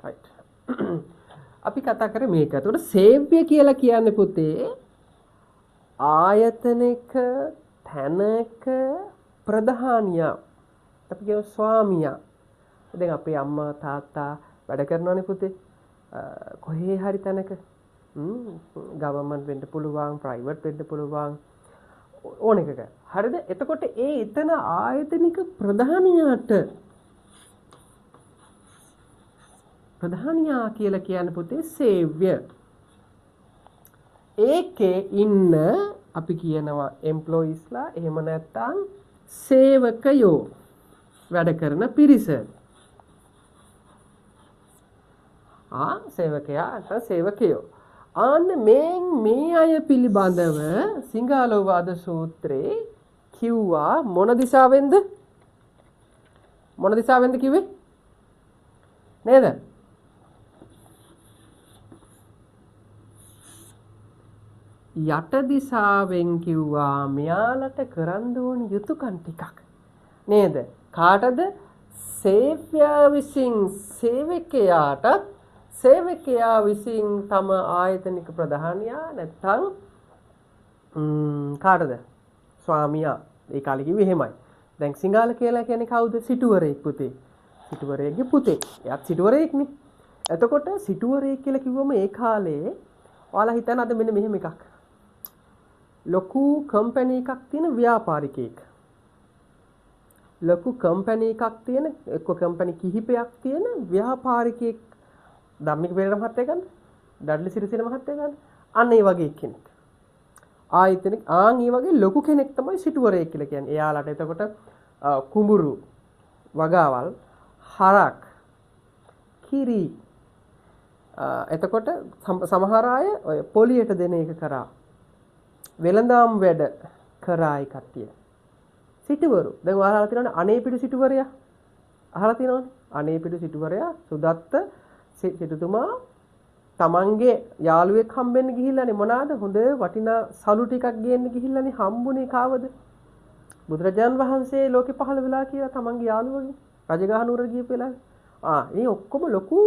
right. අපි කතා කරේ මේක. එතකොට සේව්‍ය කියලා කියන්නේ පුතේ ආයතනික තැනක ප්‍රධානියා. අපි කියමු ස්වාමියා. දැන් අපේ අම්මා තාත්තා වැඩ කරනවානේ පුතේ. කොහේ හරි තැනක ගවර්න්මන්ට් වෙන්න පුළුවන්, ප්‍රයිවට් වෙන්න පුළුවන් ඕන එකක. හරිද? එතකොට එතන ආයතනික ප්‍රධානියා කියලා කියන්නේ පුතේ සේව්‍ය. ඒකේ ඉන්න අපි කියනවා එම්ප්ලොයිස්ලා එහෙම නැත්නම් සේවකයෝ වැඩ කරන පිරිස. සේවකයෝ. අන්න මේ අය පිළිබඳව සිංහලෝවාද සූත්‍රයේ කිව්වා මොන දිශාවෙන්ද? කිව්වේ? නේද? යට දිශාවෙන් කිව්වා මෙයාලට කරන්න ඕන යුතුයකම් ටිකක්. නේද? කාටද? සේව්‍යයා විසින් සේවකයා විසින් තම ආයතනික ප්‍රධානියා නැත්තම් කාටද? ස්වාමියා. ඒ කාලේ කිව්වේ එහෙමයි. දැන් සිංහල කියලා කියන්නේ කවුද? සිටුවරයෙක් පුතේ. සිටුවරයෙක්ගේ පුතේ. එයාත් සිටුවරයෙක්නේ. එතකොට සිටුවරයෙක් කියලා කිව්වම ඒ කාලේ ඔයාලා හිතන අද මෙන්න මෙහෙම එකක්. ලොකු කම්පැනි එකක් තියෙන ව්‍යාපාරිකයෙක්. ලොකු කම්පැනි එකක් තියෙන එක්ක කම්පැනි කිහිපයක් තියෙන ව්‍යාපාරිකයෙක්. ධම්මික පෙරේරා මහත්තයා ගන්න. ඩඩ්ලි සිරිසේන මහත්තයා ගන්න. අන්න ඒ වගේ කෙනෙක්. ආයතනික ඒ වගේ ලොකු කෙනෙක් තමයි සිටුවරයෙක් කියලා කියන්නේ. එයාලට එතකොට කුඹුරු වගාවල් හරක් කිරි එතකොට සමහර අය ඔය පොලියට දෙන එක කරා වෙළඳාම් වැඩ කරායි කට්ටිය. සිටුවරු. දැන් ඔයාලා අහලා තියෙනවනේ අනේපිඩු සිටුවරයා. අහලා තියෙනවනේ. අනේපිඩු සිටුවරයා සුදත්ත සිටුතුමා තමන්ගේ යාළුවෙක් හම්බෙන්න ගිහිල්ලානේ මොනවාද හොඳ වටිනා සලු ටිකක් ගේන්න ගිහිල්ලානේ හම්බුනේ කාවද? බුදුරජාන් වහන්සේ ලෝකේ පහළ වෙලා කියලා තමන්ගේ යාළුවගේ රජගහ නුවර ගියපු වෙලාවේ. මේ ඔක්කොම ලොකු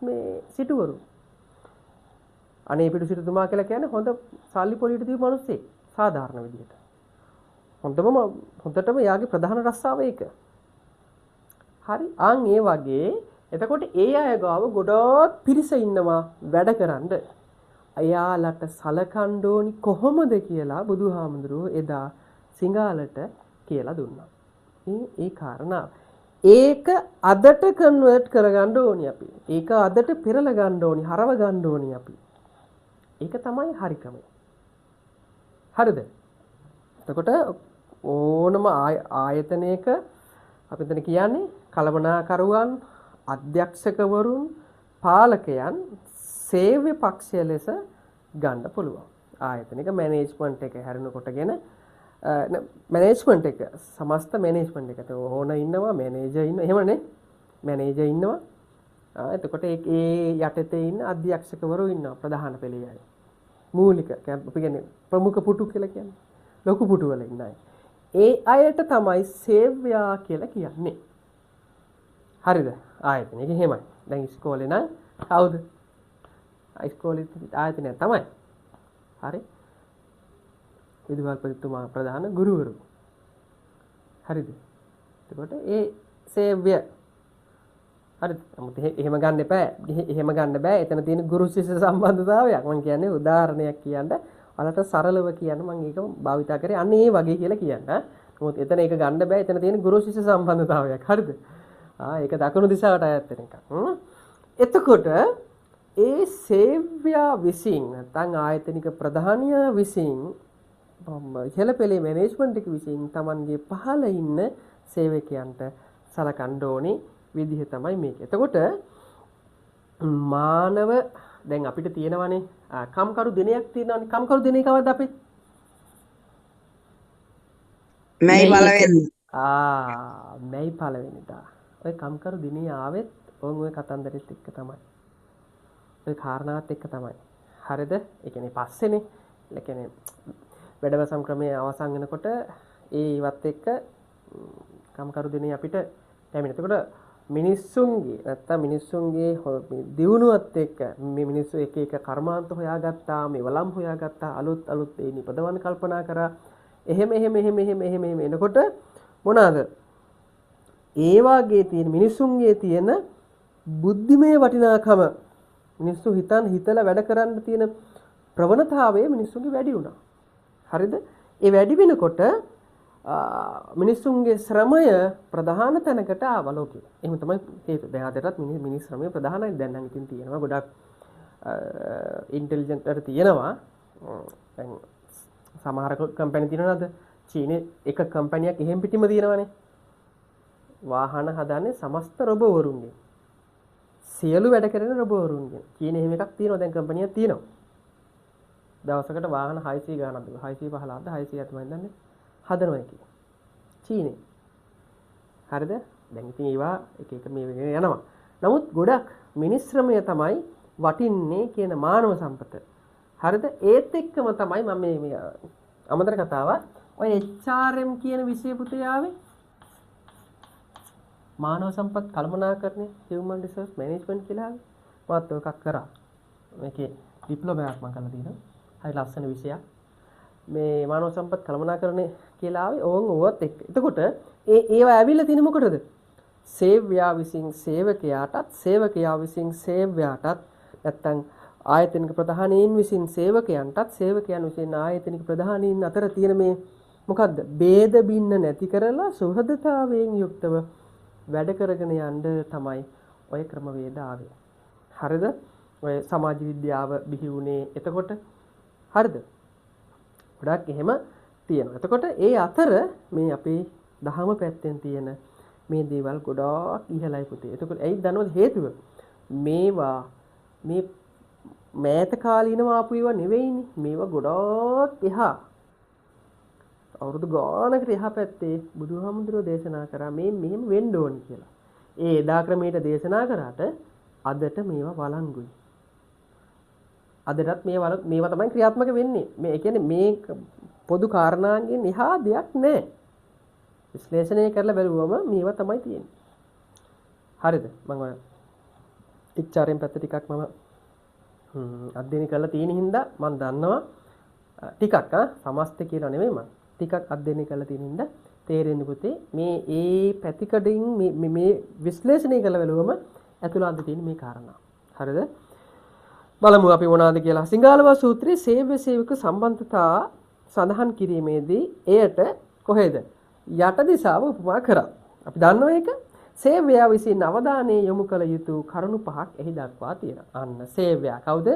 මේ සිටුවරු. අනේපිඩු සිටුතුමා කියලා කියන්නේ හොඳ සල්ලි පොලියට දීපු මිනිස්සෙක් සාධාරණ විදිහට. හොඳටම යාගේ ප්‍රධාන රස්සාව ඒක. හරි. ඒ වගේ එතකොට ඒ අය ගාව ගොඩක් පිරිස ඉන්නවා වැඩකරන්න. අයාලට සලකන්න ඕනි කොහොමද කියලා බුදුහාමුදුරුවෝ එදා සිංහලට කියලා දුන්නා. ඒ කාරණාව. ඒක අදට කන්වර්ට් කරගන්න ඕනි අපි. ඒක අදට පෙරලා ගන්න ඕනි, හරව ගන්න ඕනි අපි. ඒක තමයි හරිකම. හරිද? එතකොට ඕනම ආයතනයක අපි දැන් කියන්නේ කළමනාකරුවන්, අධ්‍යක්ෂකවරුන්, පාලකයන් සේව්‍ය පක්ෂය ලෙස ගන්න පුළුවන්. ආයතනික මැනේජ්මන්ට් එක හැරෙනකොටගෙන මැනේජ්මන්ට් එක සමස්ත මැනේජ්මන්ට් එක. ඕන ඉන්නවා, මැනේජර් ඉන්නවා. එහෙමනේ. මැනේජර් ඉන්නවා. එතකොට ඒ යටතේ ඉන්න අධ්‍යක්ෂකවරු ඉන්නවා ප්‍රධාන පෙළේ අය. මූලික අපි කියන්නේ ප්‍රමුඛ පුටු කියලා කියන්නේ. ලොකු පුටු වල ඉන්න අය. ඒ අයට තමයි සේව්‍යයා කියලා කියන්නේ. හරිද? ආයතනෙක එහෙමයි. දැන් ඉස්කෝලේ නම් කවුද? ඉස්කෝලේ ආයතනය තමයි. හරි. විදුහල්පතිතුමා ප්‍රධාන ගුරුවරු. හරිද? එතකොට ඒ සේව්‍ය හරිද? නමුත් එහෙම ගන්න එපා. එහෙම ගන්න බෑ. එතන තියෙන ගුරු ශිෂ්‍ය සම්බන්ධතාවයක්. මම කියන්නේ උදාහරණයක් කියන්න. ඔයාලට සරලව කියන්න මම ඒක භාවිතා කරේ අන්න ඒ වගේ කියලා කියන්න. නමුත් එතන ඒක ගන්න බෑ. එතන තියෙන ගුරු ශිෂ්‍ය සම්බන්ධතාවයක්. හරිද? ඒක දකුණු දිශාවට අයත් වෙන එකක්. එතකොට ඒ සේව්‍යයා විසින් නැත්නම් ආයතනික ප්‍රධානියා විසින් ඉහළ පෙළේ මැනේජ්මන්ට් එක විසින් Tamanගේ පහළ ඉන්න සේවකයන්ට සලකන්න ඕනේ විදිහ තමයි මේක. එතකොට මානව දැන් අපිට තියෙනවානේ කම්කරු දිනයක් තියෙනවානේ. කම්කරු දිනේ කවද්ද අපි? මැයි පළවෙනි. මැයි පළවෙනිදා. ඔය කම්කරු දිනේ ආවෙත් ඔය කතන්දරෙත් එක්ක තමයි. ඔය කාරණාවත් එක්ක තමයි. හරිද? ඒ කියන්නේ පස්සේනේ. ඒ කියන්නේ වැඩවසම් ක්‍රමයේ අවසන් වෙනකොට ඒ ඉවත් එක්ක කම්කරු දිනේ අපිට ලැබෙන. එතකොට මිනිස්සුන්ගේ නැත්තම් මිනිස්සුන්ගේ දියුණුවත් එක්ක මේ මිනිස්සු එක එක කර්මාන්ත හොයාගත්තා, මේ වළම් හොයාගත්තා, අලුත් ඒ නිපදවන්න කල්පනා කරා. එහෙම එනකොට මොනවාද? ඒ වාගේ තියෙන මිනිස්සුන්ගේ තියෙන බුද්ධිමය වටිනාකම, මිනිස්සු හිතලා වැඩ කරන්න තියෙන ප්‍රවණතාවය මිනිස්සුන්ගේ වැඩි වුණා. හරිද? ඒ වැඩි වෙනකොට මිනිස්සුන්ගේ ශ්‍රමය ප්‍රධාන තැනකට ආවා ලෝකෙ. එහෙම තමයි හේතුව. දැන් අදටත් මිනිස් ශ්‍රමය ප්‍රධානයි. දැන් නම් ඉතින් තියෙනවා ගොඩක් ඉන්ටෙලිජන්ට් අර තියෙනවා. දැන් සමහර කම්පැනි තියෙනවද? චීනේ එක කම්පැනියක් එහෙම් පිටිම තියෙනවනේ. වාහන හදන්නේ සමස්ත රොබෝවරුන්ගෙන්. සියලු වැඩ කරන රොබෝවරුන්ගෙන්. චීනේ එහෙම එකක් තියෙනවා. දැන් කම්පැනියක් තියෙනවා. දවසකට වාහන 600 ගානක් දුක 615ද 600ක් මම දන්නේ හදනවා එකේ චීනේ. හරිද? දැන් ඉතින් ඒවා එක මේ වෙගෙන යනවා. නමුත් ගොඩක් මිනිස් ශ්‍රමය තමයි වටින්නේ කියන මානව සම්පත. හරිද? ඒත් එක්කම තමයි මම මේ අමතර කතාව ඔය HRM කියන විෂය පුතේ ආවේ. මානව සම්පත් කළමනාකරණය human resource management කියලා මාත් ඔය එකක් කරා. මේකේ ඩිප්ලෝමා එකක් මම කරලා තියෙනවා. හරි ලස්සන විෂයක්. මේ මානව සම්පත් කළමනාකරණය කියලා ආවේ ඕවත් එක්ක. එතකොට ඒවා ඇවිල්ලා තියෙන්නේ මොකටද? සේව්‍යා විසින් සේවකයාටත්, සේවකයා විසින් සේව්‍යාටත්, නැත්තම් ආයතනික ප්‍රධානීන් විසින් සේවකයන්ටත්, සේවකයන් විසින් ආයතනික ප්‍රධානීන් අතර තියෙන මේ මොකද්ද? ભેද බින්න නැති කරලා සුහදතාවයෙන් යුක්තව වැඩ කරගෙන යන්න තමයි ඔය ක්‍රමවේද ආවේ. හරිද? ඔය සමාජ විද්‍යාව බිහි වුණේ එතකොට. හරිද? ගොඩක් එහෙම තියෙනවා. එතකොට ඒ අතර මේ අපේ දහම පැත්තෙන් තියෙන මේ දේවල් ගොඩාක් ඉහළයි පුතේ. එතකොට ඇයි දන්නවද හේතුව? මේවා මේ මෑත කාලීනව ආපු ඒවා නෙවෙයිනේ. මේවා ගොඩාක් එහා අවුරුදු ගානකට එහා පැත්තේ බුදුහාමුදුරුවෝ දේශනා කරා මේ මෙහෙම වෙන්න ඕනි කියලා. ඒ එදා ක්‍රමයට දේශනා කරාට අදට මේවා වළංගුයි. අදටත් මේවා තමයි ක්‍රියාත්මක වෙන්නේ. මේ කියන්නේ මේ පොදු කාරණාන්ගෙන් එහා දෙයක් නැහැ. විශ්ලේෂණය කරලා බැලුවම මේවා තමයි තියෙන්නේ. හරිද? මම ඔය HRM පැත්ත ටිකක් මම අධ්‍යයනය කරලා තියෙන හින්දා මම දන්නවා ටිකක් සමස්ත කියලා නෙමෙයි මම ටිකක් අධ්‍යයනය කරලා තියෙන හින්දා තේරෙන්නේ පුතේ මේ ඒ පැතිකඩින් මේ විශ්ලේෂණය කරලා බැලුවම ඇතුළත තියෙන මේ කාරණා. හරිද? බලමු අපි මොනවාද කියලා. සිංහාලවා සූත්‍රයේ සේව්‍ය සේවක සම්බන්ධතා සඳහන් කිරීමේදී එයට කොහෙද යට දිශාව උපමා කරා. අපි දන්නවා ඒක සේව්‍යයා විසින් අවධානය යොමු කළ යුතු කරුණු පහක් එහි දක්වා තියෙනවා. අන්න සේව්‍යයා කවුද?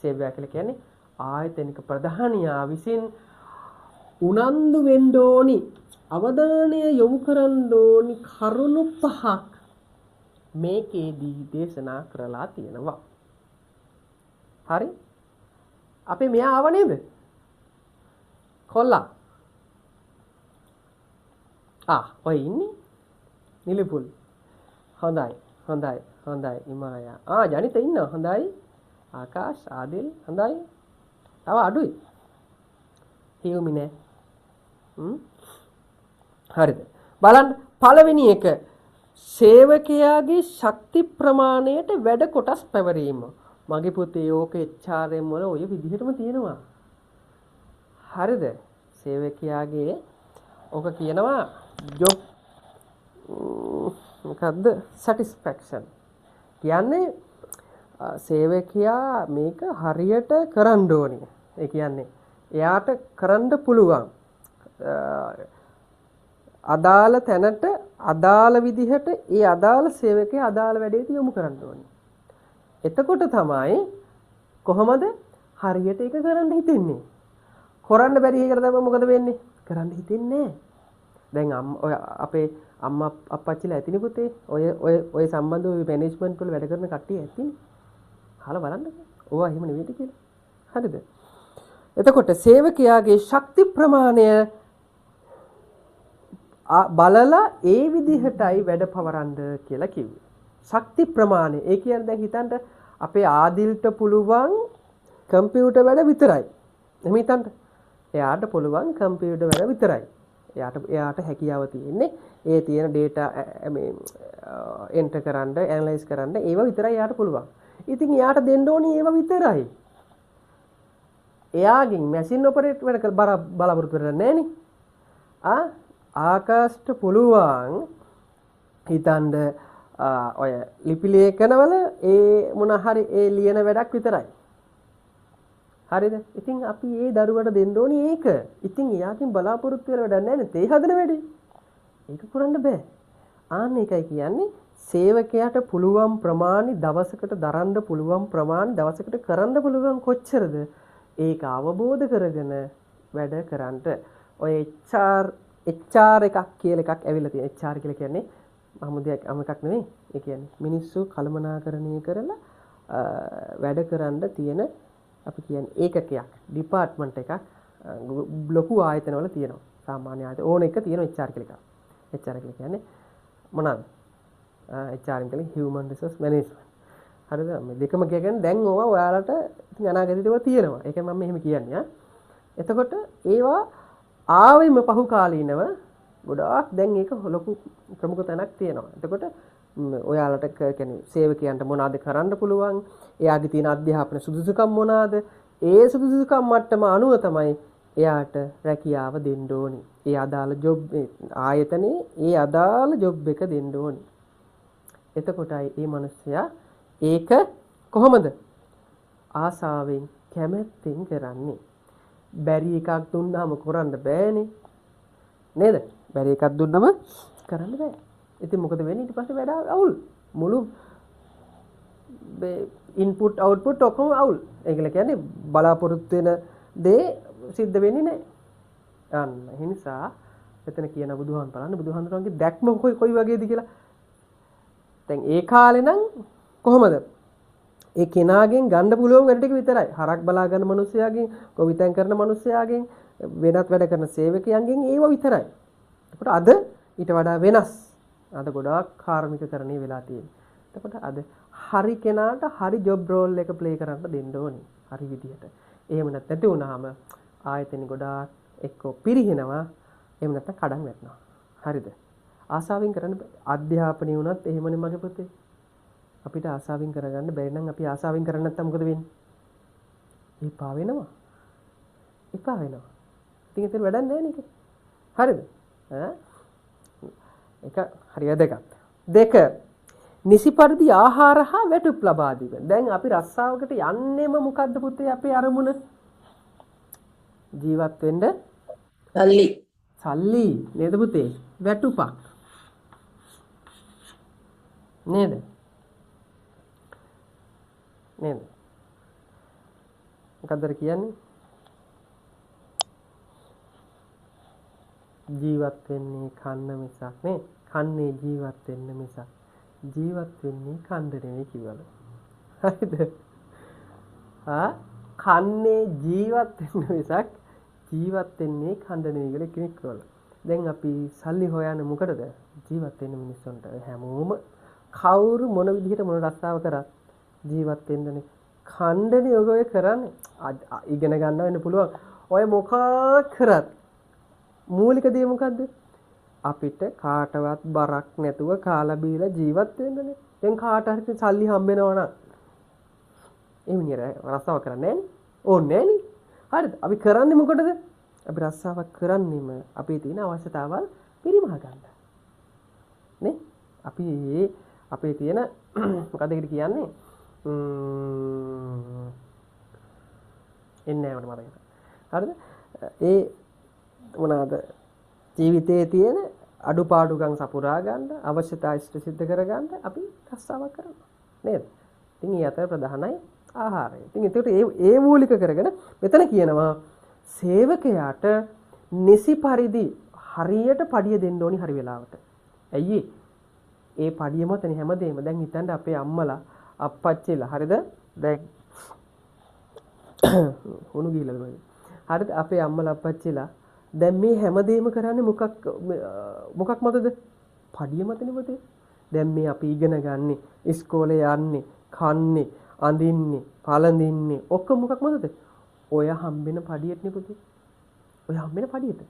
සේව්‍යයා කියලා කියන්නේ ආයතනික ප්‍රධානියා විසින් උනන්දු වෙන්න ඕනි අවධානය යොමු කරන්න ඕනි කරුණු පහක් මේකේදී දේශනා කරලා තියෙනවා. හරි? අපි මෙයා ආව නේද? කොල්ලා. ඔය ඉන්නේ. නිලිපුල්. හොඳයි. ඉමායා. ජනිත ඉන්නවා. හොඳයි. ආකාශ්, ආදිල්, හොඳයි. තව අඩුයි. හියුමි නෑ. හරිද? බලන්න පළවෙනි එක සේවකයාගේ ශක්ති ප්‍රමාණයට වැඩ කොටස් පැවරීම. මගේ පුතේ ඕක HRM වල ඔය විදිහටම තියෙනවා. හරිද? සේවකයාගේ ඕක කියනවා job මොකද්ද satisfaction. කියන්නේ සේවකයා මේක හරියට කරන්න ඕනේ. ඒ කියන්නේ එයාට කරන්න පුළුවන්. අදාළ තැනට අදාළ විදිහට ඒ අදාළ සේවකයා අදාළ වැඩේට යොමු කරන්න ඕනේ. එතකොට තමයි කොහොමද හරියට ඒක කරන්න හිතෙන්නේ. කරන්න බැරි එකට තමයි මොකද වෙන්නේ? කරන්න හිතෙන්නේ නැහැ. දැන් ඔය අපේ අම්මා අප්පච්චිලා ඇතිනේ පුතේ. ඔය සම්බන්ධ මැනේජ්මන්ට් වල වැඩ කරන කට්ටිය ඇතිනේ. අහලා බලන්නකෝ. ඕවා එහෙම නෙවෙයිද කියලා. හරිද? එතකොට සේවකයාගේ ශක්ති ප්‍රමාණය බලලා ඒ විදිහටයි වැඩ පවරන්න කියලා කිව්වේ. ශක්ති ප්‍රමාණය. ඒ කියන්නේ දැන් හිතන්න අපේ ආදිල්ට පුළුවන් කම්පියුටර් වැඩ විතරයි. එහෙම හිතන්න. එයාට පුළුවන් කම්පියුටර් වැඩ විතරයි. එයාට හැකියාව තියෙන්නේ ඒ තියෙන data මේ enter කරන්න, analyze කරන්න ඒව විතරයි එයාට පුළුවන්. ඉතින් එයාට දෙන්න ඕනේ ඒව විතරයි. එයාගෙන් මැෂින් ඔපරේට් වැඩ බලාපොරොත්තු වෙන්නේ නැහනේ. ආකාශට පුළුවන් හිතන්න ඔය ලිපි ලේඛනවල ඒ මොන හරි ඒ ලියන වැඩක් විතරයි. හරිද? ඉතින් අපි ඒ දරුවට දෙන්න ඕනේ ඒක. ඉතින් එයාකින් බලාපොරොත්තු වෙලා වැඩක් නැහැ නේ. තේ හදන වැඩේ. ඒක කරන්න බෑ. ආන්න ඒකයි කියන්නේ සේවකයාට පුළුවන් ප්‍රමාණි දවසකට දරන්න පුළුවන් ප්‍රමාණි දවසකට කරන්න පුළුවන් කොච්චරද? ඒක අවබෝධ කරගෙන වැඩ කරන්නට. ඔය HR එකක් කියලා එකක් ඇවිල්ලා තියෙනවා. HR කියලා කියන්නේ අමුදයක් එකක් නෙවෙයි. ඒ කියන්නේ මිනිස්සු කළමනාකරණය කරලා වැඩ කරන්න තියෙන අපි කියන්නේ ඒකකයක්, ඩිපාර්ට්මන්ට් එකක් ලොකු ආයතනවල තියෙනවා. සාමාන්‍ය ආයතන ඕන එක තියෙන HR කියලා එකක්. HR කියලා කියන්නේ මොනවාද? HR කියන්නේ human resource management. හරිද? මේ දෙකම කියන්නේ දැන් ඕවා ඔයාලට ඉතින් අනාගතේදී ඒවා තියෙනවා. ඒකයි මම මෙහෙම කියන්නේ. එතකොට ඒවා ආවෙම පහු කාලීනව ගොඩාක් දැන් ඒක ලොකු ප්‍රමුඛ තැනක් තියෙනවා. එතකොට ඔයාලට කියන්නේ සේවකයන්ට මොනවද කරන්න පුළුවන්? එයාගේ තියෙන අධ්‍යාපන සුදුසුකම් මොනවාද? ඒ සුදුසුකම් මට්ටම අනුව තමයි එයාට රැකියාව දෙන්න ඕනේ. ඒ අදාළ ජොබ් ආයතනයේ ඒ අදාළ ජොබ් එක දෙන්න ඕනේ. එතකොටයි මේ මිනිස්සයා ඒක කොහොමද? ආසාවෙන් කැමැත්තෙන් කරන්නේ. බැරි එකක් දුන්නාම කරන්න බෑනේ. නේද? බැරි එකක් දුන්නම කරන්න බෑ. ඉතින් මොකද වෙන්නේ? ඊට පස්සේ වැඩ අවුල්. මුළු ඉන්පුට් අවුට්පුට් ඔක්කොම අවුල්. ඒකල කියන්නේ බලාපොරොත්තු වෙන දේ සිද්ධ වෙන්නේ නැහැ. අන්න ඒ නිසා එතන කියන බුදුහාමුදුරන්ගේ දැක්ම කොයි වගේද කියලා. දැන් ඒ කාලේ නම් කොහොමද? ඒ කෙනාගෙන් ගන්න පුළුවන් වැඩ ටික විතරයි. හරක් බලා ගන්න මිනිස්සයාගෙන්, ගොවිතැන් කරන මිනිස්සයාගෙන්, වෙනත් වැඩ කරන සේවකයන්ගෙන් ඒව විතරයි. එතකොට අද ඊට වඩා වෙනස්. අද ගොඩාක් කාර්මිකකරණය වෙලා තියෙනවා. එතකොට අද හරි කෙනාට හරි ජොබ් රෝල් එක ප්ලේ කරන්න දෙන්න ඕනේ. හරි විදියට. එහෙම නැත්නම් වුණාම ආයතන ගොඩාක් එක්ක පිරිහිනවා. එහෙම නැත්නම් කඩන් වැටෙනවා. හරිද? ආසාවෙන් කරන්න අධ්‍යාපනය වුණත් එහෙමනේ මගේ පුතේ. අපිට ආසාවෙන් කරගන්න බැරි නම් අපි ආසාවෙන් කරන්නේ නැත්නම් මොකද වෙන්නේ? එපා වෙනවා. ඉතින් ඒතර වැඩක් නැහැ නේද? හරිද? එක හරිය දෙක. නිසි පරිදි ආහාර හා වැටුප් ලබා දීම. දැන් අපි රස්සාවකට යන්නේම මොකද්ද පුතේ අපේ අරමුණ? ජීවත් වෙන්න සල්ලි නේද පුතේ? වැටුපක්. නේද? මොකද්ද කියන්නේ? ජීවත් වෙන්නේ කන්න මිසක් නේ. කන්නේ ජීවත් වෙන්න මිසක්. ජීවත් වෙන්නේ කන්න නෙවෙයි කිව්වලු. හරිද? කන්නේ ජීවත් වෙන්න මිසක් ජීවත් වෙන්නේ කන්න නෙවෙයි කියලා කෙනෙක් කිව්වලු. දැන් අපි සල්ලි හොයන්නේ මොකටද? ජීවත් වෙන්න මිනිස්සුන්ට. හැමෝම කවුරු මොන විදිහට මොන රස්සාව කරත් ජීවත් වෙන්නනේ. කණ්ඩනේ ඔය කරන්නේ. ඉගෙන ගන්න වෙන්න පුළුවන්. ඔය මොකක් කරත් මූලික දේ මොකද්ද? අපිට කාටවත් බරක් නැතුව කාලා බීලා ජීවත් වෙන්නනේ. දැන් කාට හරි සල්ලි හම්බ වෙනවා නම් ඒ මිනිහර රස්සාව කරන්නේ නැහැ. ඕනේ නෑනේ. හරිද? අපි කරන්නේ මොකටද? අපි රස්සාවක් කරන්නේම අපේ තියෙන අවශ්‍යතාවල් පරිමහ ගන්න. නේ? අපි අපේ තියෙන මොකද ඒකට කියන්නේ? එන්නේ නැහැ මට මතකයි. හරිද? ඒ මොනවාද ජීවිතයේ තියෙන අඩුපාඩුකම් සපුරා ගන්න අවශ්‍යතා ඉෂ්ට සිද්ධ කර ගන්න අපි රස්සාවක් කරනවා නේද? ඉතින් ඒ අතර ප්‍රධානයි ආහාරය. ඉතින් ඒකට ඒ මූලික කරගෙන මෙතන කියනවා සේවකයාට නිසි පරිදි හරියට පඩිය දෙන්න ඕනි හරි වෙලාවට. ඇයි ඒ පඩිය මතනේ හැමදේම. දැන් හිතන්න අපේ අම්මලා අප්පච්චිලා හරිද? දැන් උණු ගිහලා හරිද? අපේ අම්මලා අප්පච්චිලා දැන් මේ හැමදේම කරන්නේ මොකක් මතද? පඩිය මතනේ පුතේ. දැන් මේ අපි ඉගෙන ගන්නේ, ඉස්කෝලේ යන්නේ, කන්නේ, අඳින්නේ, පළඳින්නේ ඔක්කොම මොකක් මතද? ඔය හම්බෙන පඩියටනේ පුතේ. ඔය හම්බෙන පඩියට.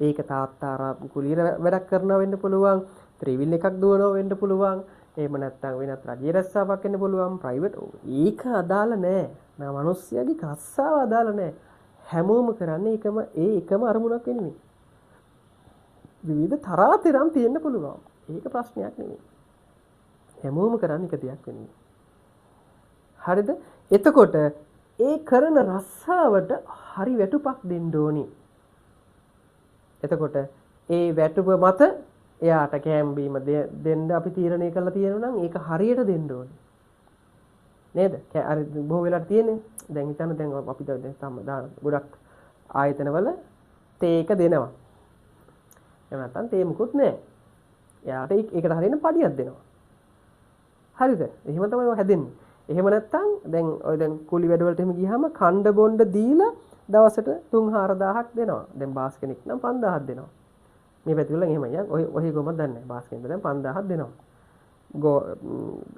ඒක තාත්තා අර කුලියට වැඩක් කරනවා වෙන්න පුළුවන්. ත්‍රිවිල් එකක් දුවනවා වෙන්න පුළුවන්. එහෙම නැත්නම් වෙනත් රජයේ රස්සාවක් වෙන්න පුළුවන්. ප්‍රයිවට් ඒක අදාළ නෑ. නා මිනිස්සුගේ රස්සාව අදාළ නෑ. හැමෝම කරන්නේ එකම අරමුණක් වෙනුවෙන්. විවිධ තරාතිරම් තියෙන්න පුළුවන්. ඒක ප්‍රශ්නයක් නෙමෙයි. හැමෝම කරන්නේ එක දෙයක් වෙනුවෙන්. හරිද? එතකොට ඒ කරන රස්සාවට හරි වැටුපක් දෙන්න ඕනි. එතකොට ඒ වැටුප මත එයාට කෑම බීම දෙන්න අපි තීරණය කරලා තියෙනවා නම් ඒක හරියට දෙන්න ඕනේ. නේද? අර බොහෝ වෙලාවට තියෙන්නේ. දැන් හිතන්න දැන් අපි දැන් දාන ගොඩක් ආයතනවල තේ එක දෙනවා. එහෙම නැත්නම් තේ මුකුත් නැහැ. එයාට ඒකට හරියන පඩියක් දෙනවා. හරිද? එහෙම තමයි ඔය හැදෙන්නේ. එහෙම නැත්නම් දැන් කුලි වැඩවලට එහෙම ගියාම කණ්ඩ බොණ්ඩ දීලා දවසට 3-4000ක් දෙනවා. දැන් බාස් කෙනෙක් නම් 5000ක් දෙනවා. මේ පැතිවල එහෙමයි. ඔය ගොම දන්නේ නැහැ. බාස් කෙනෙක් දැන් 5000ක් දෙනවා.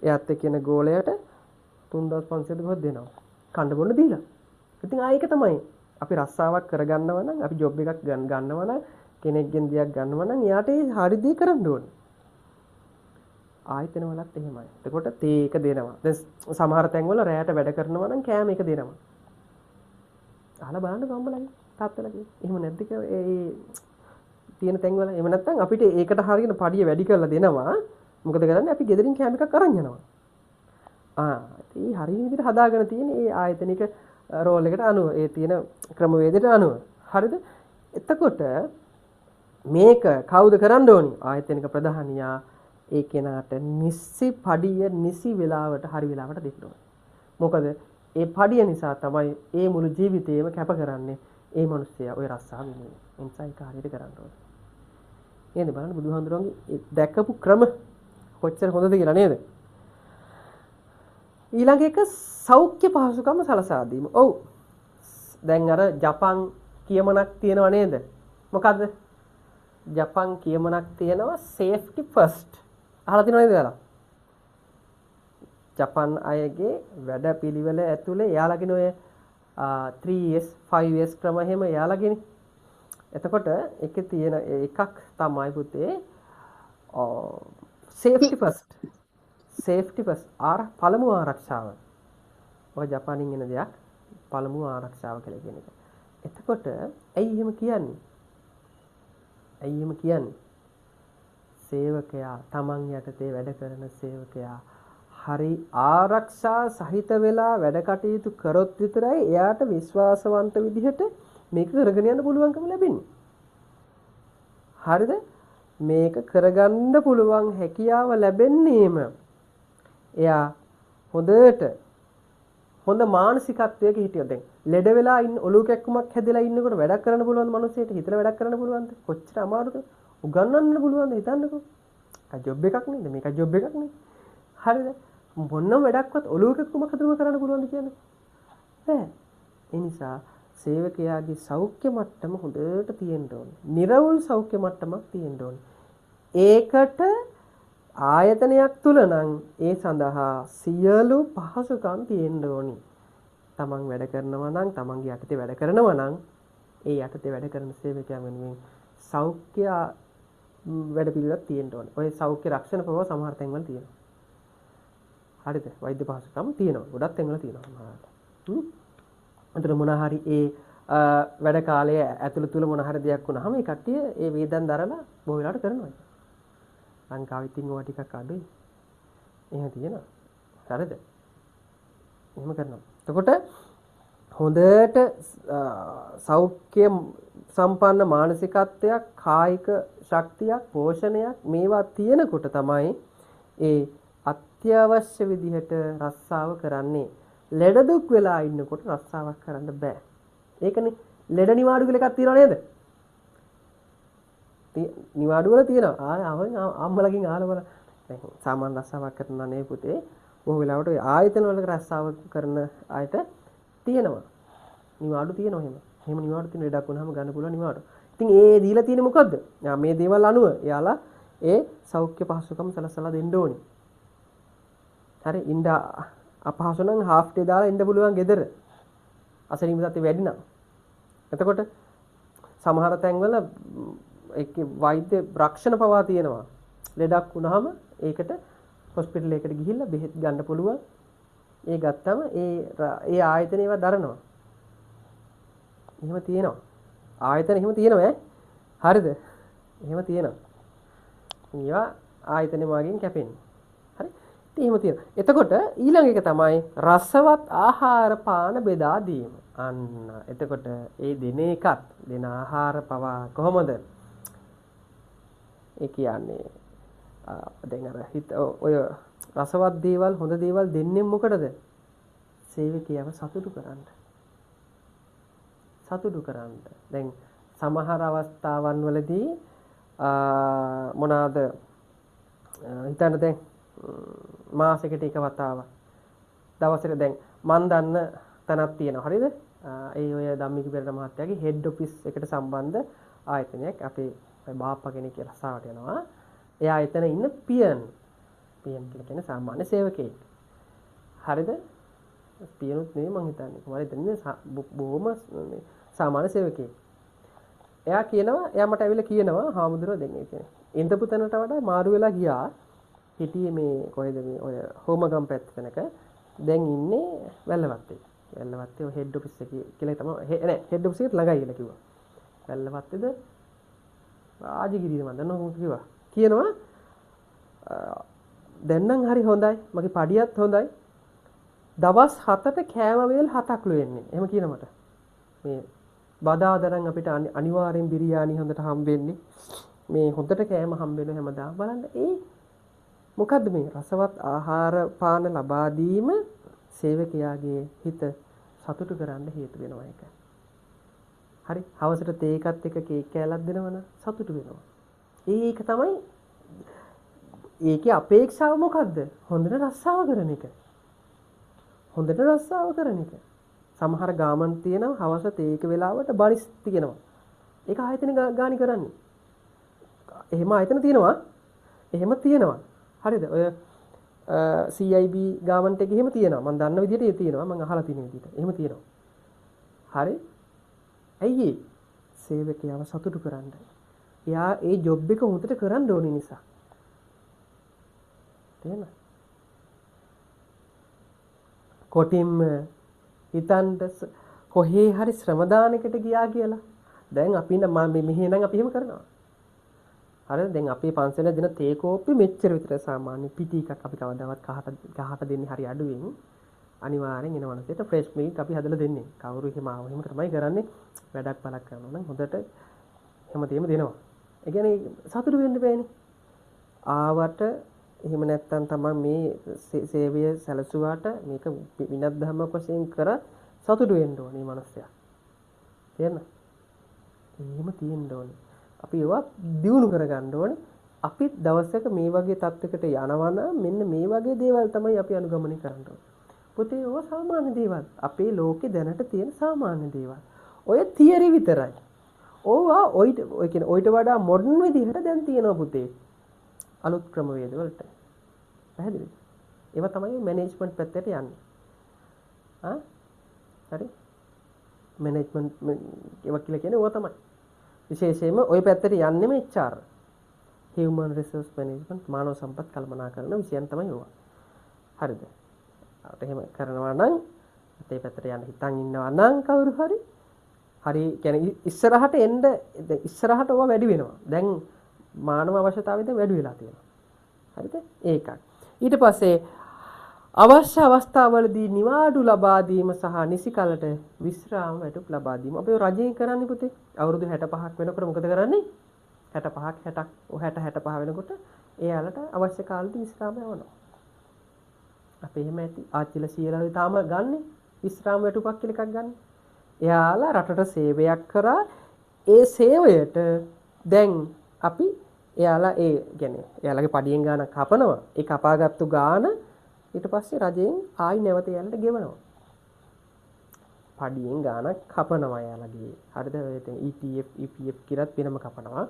එයාත් එක්ක කියන ගෝලයට 3500 දුවත් දෙනවා. කණ්ඩ බොණ්ඩ දීලා. ඉතින් ඒක තමයි. අපි රස්සාවක් කරගන්නවා නම් අපි ජොබ් එකක් ගන්නවා නම් කෙනෙක්ගෙන් දෙයක් ගන්නවා නම් එයාට ඒ හරි දේ කරන්න ඕනේ. ආයතන වලත් එහෙමයි. එතකොට තේ එක දෙනවා. දැන් සමහර තැන්වල රැයට වැඩ කරනවා නම් කෑම එක දෙනවා. අහලා බලන්න ගම්බලගේ තාත්තලගේ. එහෙම නැද්ද ඒ තියෙන තැන්වල එහෙම නැත්නම් අපිට ඒකට හරියන පඩිය වැඩි කරලා දෙනවා. මොකද කරන්නේ අපි ගෙදරින් කෑම එකක් අරන් යනවා. ඒ හරිය විදිහට හදාගෙන තියෙන ඒ ආයතනික රෝල් එකට අනුව ඒ තියෙන ක්‍රමවේදයට අනුව. හරිද? එතකොට මේක කවුද කරන්න ඕනි? ආයතනික ප්‍රධානියා ඒ කෙනාට නිසි පඩිය නිසි වෙලාවට හරි වෙලාවට දෙන්න ඕනේ. මොකද ඒ පඩිය නිසා තමයි ඒ මුළු ජීවිතේම කැප කරන්නේ ඒ මිනිස්සයා ওই රස්සාව වෙනුවෙන්. ඒ නිසා ඒක හරියට කරන්න ඕනේ. නේද? බලන්න බුදුහාමුදුරන්ගේ දැකපු ක්‍රම කොච්චර හොඳද කියලා නේද? ඊළඟ එක සෞඛ්‍ය පහසුකම් සලසා දීම. ඔව්. දැන් අර ජපන් කියමනක් තියෙනව නේද? මොකද්ද? ජපන් කියමනක් තියෙනවා safety first. අහලා තියෙනව නේද ඔයාලා? ජපන් අයගේ වැඩපිළිවෙල ඇතුලේ එයාලගෙන ඔය 3S 5S ක්‍රම එහෙම එයාලගෙන. එතකොට ඒකේ තියෙන එකක් තමයි පුතේ safety first. safety first පළමු ආරක්ෂාව. ඔය ජපානින් එන දෙයක් පළමු ආරක්ෂාව කියලා කියන එක. එතකොට ඇයි එහෙම කියන්නේ? සේවකයා තමන් යටතේ වැඩ කරන සේවකයා හරි ආරක්ෂා සහිත වෙලා වැඩ කටයුතු කරොත් විතරයි එයාට විශ්වාසවන්ත විදිහට මේක කරගෙන යන්න පුළුවන්කම ලැබෙන්නේ. හරිද? මේක කරගන්න පුළුවන් හැකියාව ලැබෙන්නේම එයා හොඳ මානසිකත්වයක හිටියොත්. දැන් ලෙඩ වෙලා ඉන්න ඔලුව කැක්කුමක් හැදලා ඉන්නකොට වැඩක් කරන්න පුළුවන් මිනිස්සෙට හිතලා වැඩක් කරන්න පුළුවන්ද? කොච්චර අමාරුද? උගන්වන්න පුළුවන්ද හිතන්නකෝ. ඒක ජොබ් එකක් නේද? මේක ජොබ් එකක් නේ. හරිද? මොනම වැඩක්වත් ඔලුව කැක්කුමක් හදලා කරන්න පුළුවන්ද කියන්නේ? බෑ. ඒ නිසා සේවකයාගේ සෞඛ්‍ය මට්ටම හොඳට තියෙන්න ඕනේ. නිර්වෘල් සෞඛ්‍ය මට්ටමක් තියෙන්න ඕනේ. ඒකට ආයතනයක් තුල නම් ඒ සඳහා සියලු පහසුකම් තියෙන්න ඕනි. තමන් වැඩ කරනවා නම් තමන්ගේ යටතේ වැඩ කරනවා නම් ඒ යටතේ වැඩ කරන සේවකයන් වෙනුවෙන් සෞඛ්‍ය වැඩ පිළිවෙලක් තියෙන්න ඕනේ. ඔය සෞඛ්‍ය රක්ෂණ ප්‍රව සමහර තැන්වල තියෙනවා. හරිද? වෛද්‍ය පහසුකම් තියෙනවා. ගොඩක් තැන්වල තියෙනවා. අතන මොන හරි ඒ වැඩ කාලය ඇතුළත තුල මොන හරි දෙයක් වුණාම ඒ කට්ටිය ඒ වේදන් දරලා බොහෝ වෙලාවට කරනවා. ලංකාවේ ඉතින් ඔය ටිකක් අඩුයි. එහෙම තියෙනවා. හරිද? එහෙම කරනවා. එතකොට හොඳට සෞඛ්‍ය සම්පන්න මානසිකත්වයක්, කායික ශක්තියක්, පෝෂණයක් මේවා තියෙනකොට තමයි ඒ අත්‍යවශ්‍ය විදිහට රස්සාව කරන්නේ. ලෙඩ දුක් වෙලා ඉන්නකොට රස්සාවක් කරන්න බෑ. ඒකනේ ලෙඩ නිවාඩු කියලා එකක් තියෙනව නේද? නිවාඩු වල තියෙනවා. අම්මලකින් අහලා බලන්න. දැන් සාමාන්‍ය රස්සාවක් කරනවා නේ පුතේ. බොහෝ වෙලාවට ඔය ආයතන වල රස්සාව කරන අයට තියෙනවා. නිවාඩු තියෙනවා එහෙම. එහෙම නිවාඩු තියෙන ලෙඩක් වුණාම ගන්න පුළුවන් නිවාඩු. ඉතින් ඒ දීලා තියෙන්නේ මොකද්ද? මේ දේවල් අනුව එයාලා ඒ සෞඛ්‍ය පහසුකම් සලසලා දෙන්න ඕනේ. හරි ඉන්න අපහසු නම් half day දාලා ඉන්න පුළුවන් ගෙදර. අසනීප තත්ත්වය වැඩි නම්. එතකොට සමහර තැන්වල ඒකේ වෛද්‍ය රක්ෂණ පවා තියෙනවා. ලෙඩක් වුණාම ඒකට හොස්පිටල් එකකට ගිහිල්ලා බෙහෙත් ගන්න පුළුවන්. ඒ ගත්තම ඒ ආයතන ඒවා දරනවා. එහෙම තියෙනවා. ආයතන එහෙම තියෙනවා ඈ. හරිද? එහෙම තියෙනවා. ඒවා ආයතනෙ මාගෙන් කැපෙන්නේ. හරි? ඉතින් එහෙම තියෙනවා. එතකොට ඊළඟ එක තමයි රසවත් ආහාර පාන බෙදා දීම. අන්න එතකොට ඒ දෙන ආහාර පවා කොහොමද? ඒ කියන්නේ දැන් අර හිත ඔය රසවත් දේවල් හොඳ දේවල් දෙන්නේ මොකටද? සේවකයව සතුටු කරන්න. සතුටු කරන්න. දැන් සමහර අවස්ථාවන් වලදී මොනවාද හිතන්න දැන් මාසෙකට එක වතාවක් දවසට දැන් මන් දන්න තැනක් තියෙනවා. හරිද? ඒ ඔය ධම්මික පෙරේර මහත්තයාගේ හෙඩ් ඔෆිස් එකට සම්බන්ධ ආයතනයක් අපේ බාප්පා කෙනෙක් කියලා රස්සාවට යනවා. එයා එතන ඉන්න පියන් කියලා කියන්නේ සාමාන්‍ය සේවකයෙක්. හරිද? පියනුත් නෙවෙයි මං හිතන්නේ. කොහොමද ඉතින් බොහොම සාමාන්‍ය සේවකයෙක්. එයා මට ඇවිල්ලා කියනවා හාමුදුරුවෝ දෙන්නේ කියන්නේ. ඉන්දපු තැනට වඩා මාරු වෙලා ගියා. හිටියේ මේ කොහෙද මේ ඔය හෝමගම් පැත්තක. දැන් ඉන්නේ වැල්ලවත්තේ. වැල්ලවත්තේ හෙඩ් ඔෆිස් එකේ කියලා තමයි නෑ හෙඩ් ඔෆිස් එකට ළඟයි කියලා කිව්වා. වැල්ලවත්තේද රාජගිරියද මන් දන්නව මොකද කිව්වා. කියනවා දැන් නම් හරි හොඳයි. මගේ පඩියත් හොඳයි. දවස් 7ට කෑම වේල් 7ක්ලු වෙන්නේ. එහෙම කියන මට. මේ බදාදරන් අපිට අනිවාර්යෙන් බිරියානි හොඳට හම්බෙන්නේ. මේ හොඳට කෑම හම්බෙනවා හැමදාම. බලන්න මොකද්ද මේ රසවත් ආහාර පාන ලබා දීම සේවකයාගේ හිත සතුටු කරන්න හේතු වෙනවා ඒක. හරි. හවසට තේ එකත් එක කේක් කෑල්ලක් දෙනවනම් සතුටු වෙනවා. ඒක තමයි ඒකේ අපේක්ෂාව මොකද්ද? හොඳට රස්සාව කරන එක. හොඳට රස්සාව කරන එක. සමහර ගාමන් තියෙනවා හවස තේ එක වෙලාවට බරිස් තියෙනවා. ඒක ආයතන ගානි කරන්නේ. එහෙම ආයතන තියෙනවා. එහෙම තියෙනවා. හරිද? ඔය CIB ගාමන්ට් එකේ එහෙම තියෙනවා. මම දන්න විදිහට ඒ තියෙනවා. මම අහලා තියෙන විදිහට. එහෙම තියෙනවා. හරි? ඇයි ඒ? සේවකයව සතුටු කරන්න. එයා ඒ ජොබ් එක හොඳට කරන්න ඕනේ නිසා. තේරෙනවද? කොටින්ම හිතන්න කොහේ හරි ශ්‍රම දානයකට ගියා කියලා. දැන් අපි මෙහෙනම් අපි එහෙම කරනවා. හරිද? දැන් අපේ පන්සල දෙන තේ කෝප්පෙ මෙච්චර විතර සාමාන්‍ය පිටි එකක් අපි කවදාවත් කහට දෙන්නේ හරි අඩුවෙන්. අනිවාර්යෙන් එන මනසට ෆ්‍රෙෂ් මිල්ක් අපි හදලා දෙන්නේ. කවුරු එහෙම ආව එහෙම තමයි කරන්නේ. වැඩක් බලක් කරනවා නම් හොඳට හැමදේම දෙනවා. ඒ කියන්නේ සතුටු වෙන්න බෑනේ. ආවට එහෙම නැත්තම් තමයි මේ සේවය සැලසුවාට මේක විනත් ධර්මයක් වශයෙන් කර සතුටු වෙන්න ඕනේ මේ මනුස්සයා. තේරෙනවද? එහෙම තියෙන්න ඕනේ. අපි ඒවා දියුණු කරගන්න ඕනේ. අපි දවසක මේ වගේ තත්යකට යනවා නම් මෙන්න මේ වගේ දේවල් තමයි අපි අනුගමනය කරන්න ඕනේ. පුතේ ඕවා සාමාන්‍ය දේවල්. අපේ ලෝකේ දැනට තියෙන සාමාන්‍ය දේවල්. ඔය තියරි විතරයි. ඕවා ඔය කියන්නේ ඔයිට වඩා මොඩර්න් විදිහට දැන් තියෙනවා පුතේ. අලුත් ක්‍රමවේද වලට. පැහැදිලිද? ඒවා තමයි මැනේජ්මන්ට් පැත්තට යන්නේ. හරි? මැනේජ්මන්ට් ඒවා කියලා කියන්නේ ඕවා තමයි. විශේෂයෙන්ම ওই පැත්තට යන්නේම HR. Human Resource Management මානව සම්පත් කළමනාකරන විෂයන් තමයි ඕවා. හරිද? අපිට එහෙම කරනවා නම් අපේ පැත්තට යන්න හිතන් ඉන්නවා නම් කවුරු හරි කියන්නේ ඉස්සරහට එන්න ඉස්සරහට ඕවා වැඩි වෙනවා. දැන් මානව අවශ්‍යතාවය දැන් වැඩි වෙලා තියෙනවා. හරිද? ඒකක්. ඊට පස්සේ අවශ්‍ය අවස්ථාවලදී නිවාඩු ලබා දීම සහ නිසි කලට විශ්‍රාම වැටුප් ලබා දීම. අපි රජයෙන් කරන්නේ පුතේ. අවුරුදු 65ක් වෙනකොට මොකද කරන්නේ? 65ක් 60ක් 65 වෙනකොට එයාලට අවශ්‍ය කාලෙට විශ්‍රාම යවනවා. අපි එහෙම ඇති ආච්චිලා සීයලා තාම ගන්නෙ විශ්‍රාම වැටුපක් කියලා එකක් ගන්න. එයාලා රටට සේවයක් කරා ඒ සේවයට දැන් අපි එයාලා එයාලගේ පඩියෙන් ගාන කපනවා. ඒ කපාගත්තු ගාන ඊට පස්සේ රජයෙන් ආයි නැවත එයාලට ගෙවනවා. පඩියෙන් ගානක් කපනවා එයාලගේ. හරිද? EPF කියලාත් වෙනම කපනවා.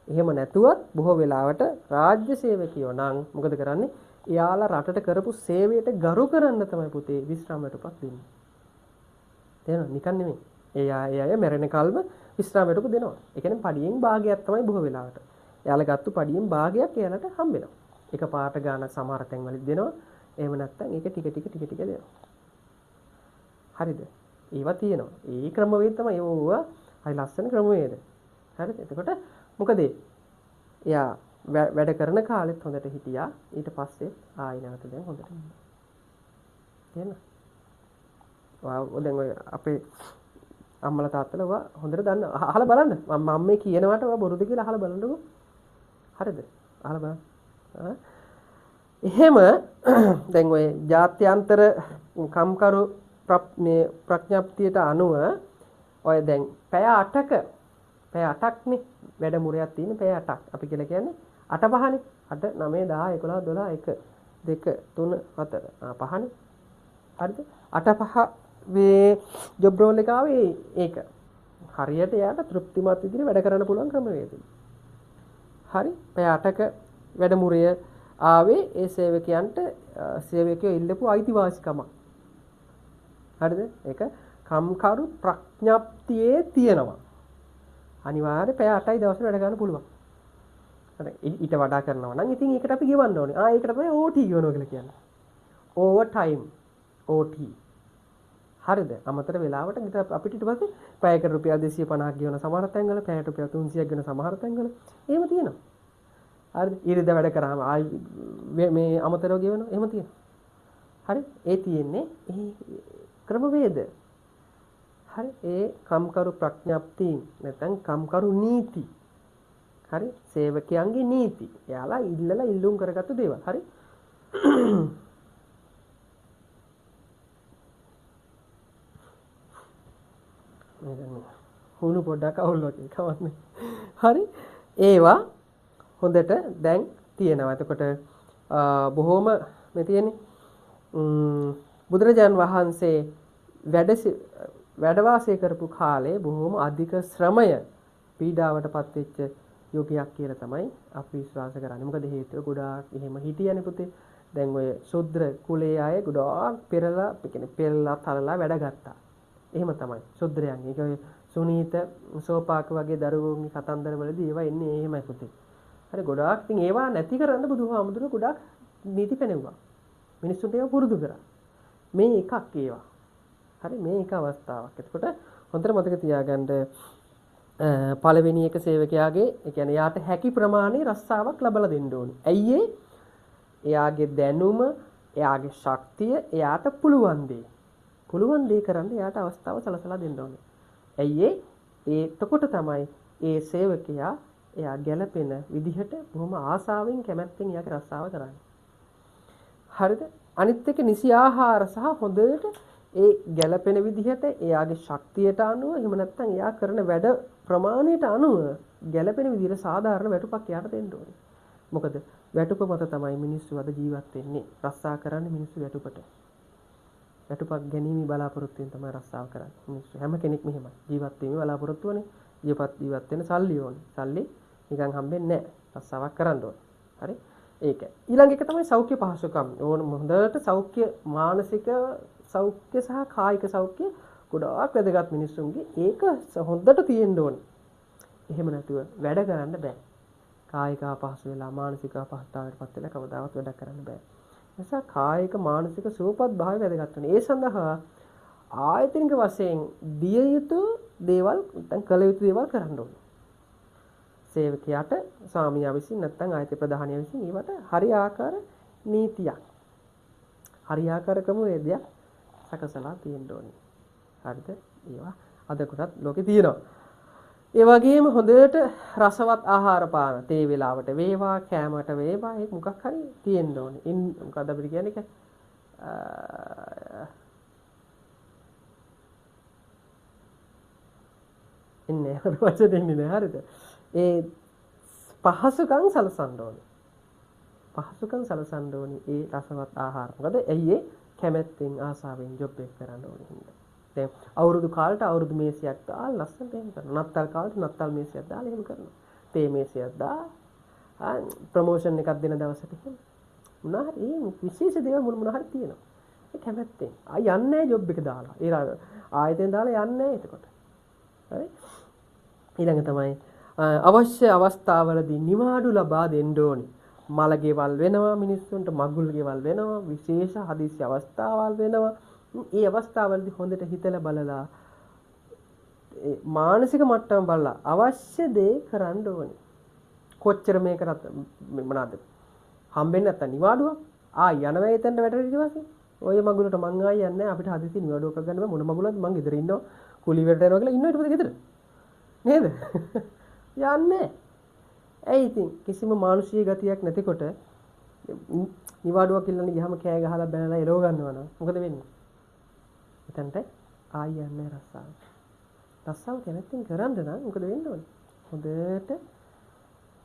එහෙම නැතුවත් බොහෝ වෙලාවට රාජ්‍ය සේවකයෝ නම් මොකද කරන්නේ? එයාලා රටට කරපු සේවයට ගරු කරන්න තමයි පුතේ විශ්‍රාම වැටුපක් දෙන්නේ. තේරෙනවද? නිකන් නෙමෙයි. ඒ අය මැරෙන කල්ම විශ්‍රාම වැටුප දෙනවා. ඒ කියන්නේ පඩියෙන් භාගයක් තමයි බොහෝ වෙලාවට. එයාලා ගත්තු පඩියෙන් භාගයක් එයාලට හම්බ වෙනවා. එක පාට ගාන සමහර තැන්වලදී දෙනවා. එහෙම නැත්නම් ඒක ටික දෙනවා. හරිද? ඒවා තියෙනවා. ඒ ක්‍රමවේද තමයි ඒවා හරි ලස්සන ක්‍රමවේද. හරිද? එතකොට මොකද එයා වැඩ කරන කාලෙත් හොඳට හිටියා. ඊට පස්සේ ආයි නැවත දැන් හොඳට ඉන්නවා. තේරෙනවද? දැන් ඔය අපේ අම්මලා තාත්තලා හොඳට දන්න අහලා බලන්න. මම මේ කියනවට ඔයා බොරුද කියලා අහලා බලන්නකෝ. හරිද? අහලා බලන්න. එහෙම දැන් ඔය ජාත්‍යන්තර කම්කරු මේ ප්‍රඥප්තියට අනුව ඔය දැන් පැය 8ක්නේ වැඩමුරයක් තියෙන පැය 8ක්. අපි කියලා කියන්නේ 8 පහනේ. 8 9 10 11 12 1 2 3 4 5නේ. හරිද? 8 5 මේ ජොබ් රෝල් එක ආවේ ඒක. හරියට එයාට තෘප්තිමත් විදිහට වැඩ කරන්න පුළුවන් ක්‍රමවේදය. හරි? පැය 8ක වැඩමුරය ආවේ ඒ සේවකයන්ට සේවකයෝ ඉල්ලපු අයිතිවාසිකමක්. හරිද? ඒක කම්කරු ප්‍රඥප්තියේ තියෙනවා. අනිවාර්ය පැය 8යි දවසට වැඩ ගන්න පුළුවන්. හරි. ඊට වඩා කරනවා නම් ඉතින් ඒකට අපි ගෙවන්න ඕනේ. ඒකට තමයි OT ගෙවනවා කියලා කියන්නේ. Over time OT. හරිද? අමතර වෙලාවට අපිට ඊට පස්සේ පැයකට රුපියල් 250ක් ගෙවන සමහර තැන්වල පැයට රුපියල් 300ක් ගෙවන සමහර තැන්වල එහෙම තියෙනවා. හරිද? ඉරිදා වැඩ කරාම මේ අමතරව ගෙවනවා. එහෙම තියෙනවා. හරි? ඒ තියෙන්නේ ඒ ක්‍රමවේද. හරි? ඒ කම්කරු ප්‍රඥප්ති නැත්නම් කම්කරු නීති. හරි? සේවකයන්ගේ නීති. එයාලා ඉල්ලුම් කරගත්තු දේවල්. හරි? හුණු පොඩ්ඩක් අවුල්වකින් කවන්නේ. හරි? ඒවා හොඳට දැන් තියෙනවා. එතකොට බොහොම මේ තියෙන්නේ බුදුරජාන් වහන්සේ වැඩ වාසය කරපු කාලේ බොහොම අධික ශ්‍රමය පීඩාවටපත් වෙච්ච යුගයක් කියලා තමයි අපි විශ්වාස කරන්නේ. මොකද හේතුව ගොඩාක් එහෙම හිටියනේ පුතේ. දැන් ඔය ශුද්‍ර කුලයේ අය ගොඩාක් පෙරලා තලලා වැඩ ගත්තා. එහෙම තමයි ශුද්‍රයන්. ඒක ඔය සුනීත සෝපාක වගේ දරුවෝගේ කතන්දරවලදී ඒවා එන්නේ එහෙමයි පුතේ. හරි ගොඩාක් ඉතින් ඒවා නැති කරන්න බුදුහාමුදුරුවෝ ගොඩාක් නීති පෙන්වුවා. මිනිස්සුන්ට ඒවා පුරුදු කරා. මේ එකක් ඒවා. හරි මේ එක අවස්ථාවක්. එතකොට හොඳට මතක තියාගන්න පළවෙනි එක සේවකයාගේ ඒ කියන්නේ යාට හැකි ප්‍රමාණය රස්සාවක් ලබා දෙන්න ඕනේ. ඇයි එයාගේ දැනුම, එයාගේ ශක්තිය, එයාට පුළුවන් දේ කරන්න එයාට අවස්ථාව සලසලා දෙන්න ඕනේ. ඇයි එතකොට තමයි ඒ සේවකයා එයා ගැළපෙන විදිහට බොහොම ආසාවෙන් කැමැත්තෙන් එයාගේ රස්සාව කරන්නේ. හරිද? අනිත් එක නිසි ආහාර සහ හොඳට ඒ ගැළපෙන විදිහට එයාගේ ශක්තියට අනුව එහෙම නැත්නම් එයා කරන වැඩ ප්‍රමාණයට අනුව ගැළපෙන විදිහට සාධාරණ වැටුපක් එයාට දෙන්න ඕනේ. මොකද වැටුප මත තමයි මිනිස්සු අද ජීවත් වෙන්නේ. රස්සා කරන්නේ මිනිස්සු වැටුපට. වැටුපක් ගැනීම බලාපොරොත්තුෙන් තමයි රස්සාව කරන්නේ. මිනිස්සු හැම කෙනෙක්ම එහෙමයි. ජීවත් වීමේ බලාපොරොත්තු වෙන්නේ. ජීවත් වෙන්න සල්ලි ඕනේ. සල්ලි නිකන් හම්බෙන්නේ නැහැ. රස්සාවක් කරන්න ඕනේ. හරි? ඒක. ඊළඟ එක තමයි සෞඛ්‍ය පහසුකම්. ඕන හොඳට සෞඛ්‍ය මානසික සෞඛ්‍ය සහ කායික සෞඛ්‍ය ගොඩාක් වැදගත් මිනිස්සුන්ගේ ඒක හොඳට තියෙන්න ඕනේ. එහෙම නැතුව වැඩ කරන්න බෑ. කායික අපහසු වෙලා මානසික අපහසුතාවයටපත් වෙලා කවදාවත් වැඩ කරන්න බෑ. නිසා කායික මානසික සුවපත් භාවය වැදගත් වෙනවා. ඒ සඳහා ආයතනික වශයෙන් දිය යුතු දේවල් නැත්නම් කළ යුතු දේවල් කරන්න ඕනේ. සේවකයාට ස්වාමියා විසින් නැත්නම් ආයත ප්‍රධානියා විසින් ඒවට හරියාකාර නීතියක් හරියාකාර ක්‍රමවේදයක් සකසලා තියෙන්න ඕනේ. හරිද? ඒවා අද කොටත් ලෝකේ තියෙනවා. ඒ වගේම හොඳට රසවත් ආහාර පාන තේ වේලාවට වේවා කෑමට වේවා ඒක මොකක් හරි තියෙන්න ඕනේ. මොකද අපිට කියන්නේ ඒක ඉන්නේ වචන දෙන්නේ නෑ හරිද? ඒ පහසුකම් සලසන්න ඕනේ. ඒ රසවත් ආහාර. මොකද ඇයි කැමැත්තෙන් ආසාවෙන් ජොබ් එක කරන්න ඕනේ හින්දා. දැන් අවුරුදු කාලට අවුරුදු මේසයක් දාලා ලස්සනට එහෙම කරනවා. නත්තල් කාලට නත්තල් මේසයක් දාලා එහෙම කරනවා. තේ මේසයක් දාලා ප්‍රොමෝෂන් එකක් දෙන දවසට එහෙම. මොනවා හරි විශේෂ දේවල් මොනවා හරි තියෙනවා. ඒ කැමැත්තෙන්. යන්නේ නැහැ ජොබ් එක දාලා. ඒ ආයතෙන් දාලා යන්නේ නැහැ එතකොට. හරි? ඊළඟ තමයි අවශ්‍ය අවස්ථාවලදී නිවාඩු ලබා දෙන්න ඕනේ. මල ගෙවල් වෙනවා මිනිස්සුන්ට, මගුල් ගෙවල් වෙනවා, විශේෂ හදිසි අවස්ථාවල් වෙනවා. මේ අවස්ථාවලදී හොඳට හිතලා බලලා මානසික මට්ටම බලලා අවශ්‍ය දේ කරන්න ඕනේ. කොච්චර මේක මොනවාද හම්බෙන්නේ නැත්තම් නිවාඩුවක් යනවා එතනට වැටෙන්න ඊට පස්සේ ඔය මගුලට මං ආයි යන්නේ අපිට හදිසි නිවාඩුවක් ගන්න බෑ මොන මගුලද මං ගෙදර ඉන්නවා කුලි වලට යනවා කියලා ඉන්නවා ඊට පස්සේ ගෙදර නේද යන්නේ ඇයි ඉතින් කිසිම මානුෂීය ගතියක් නැතිකොට නිවාඩුවක් ඉල්ලන්න ගියාම කෑ ගහලා බැනලා එලව ගන්නවා නම් මොකද වෙන්නේ එතනට ආයි යන්නේ රස්සාව කැමැත්තෙන් කරන්න නම් මොකද වෙන්න ඕනේ හොඳට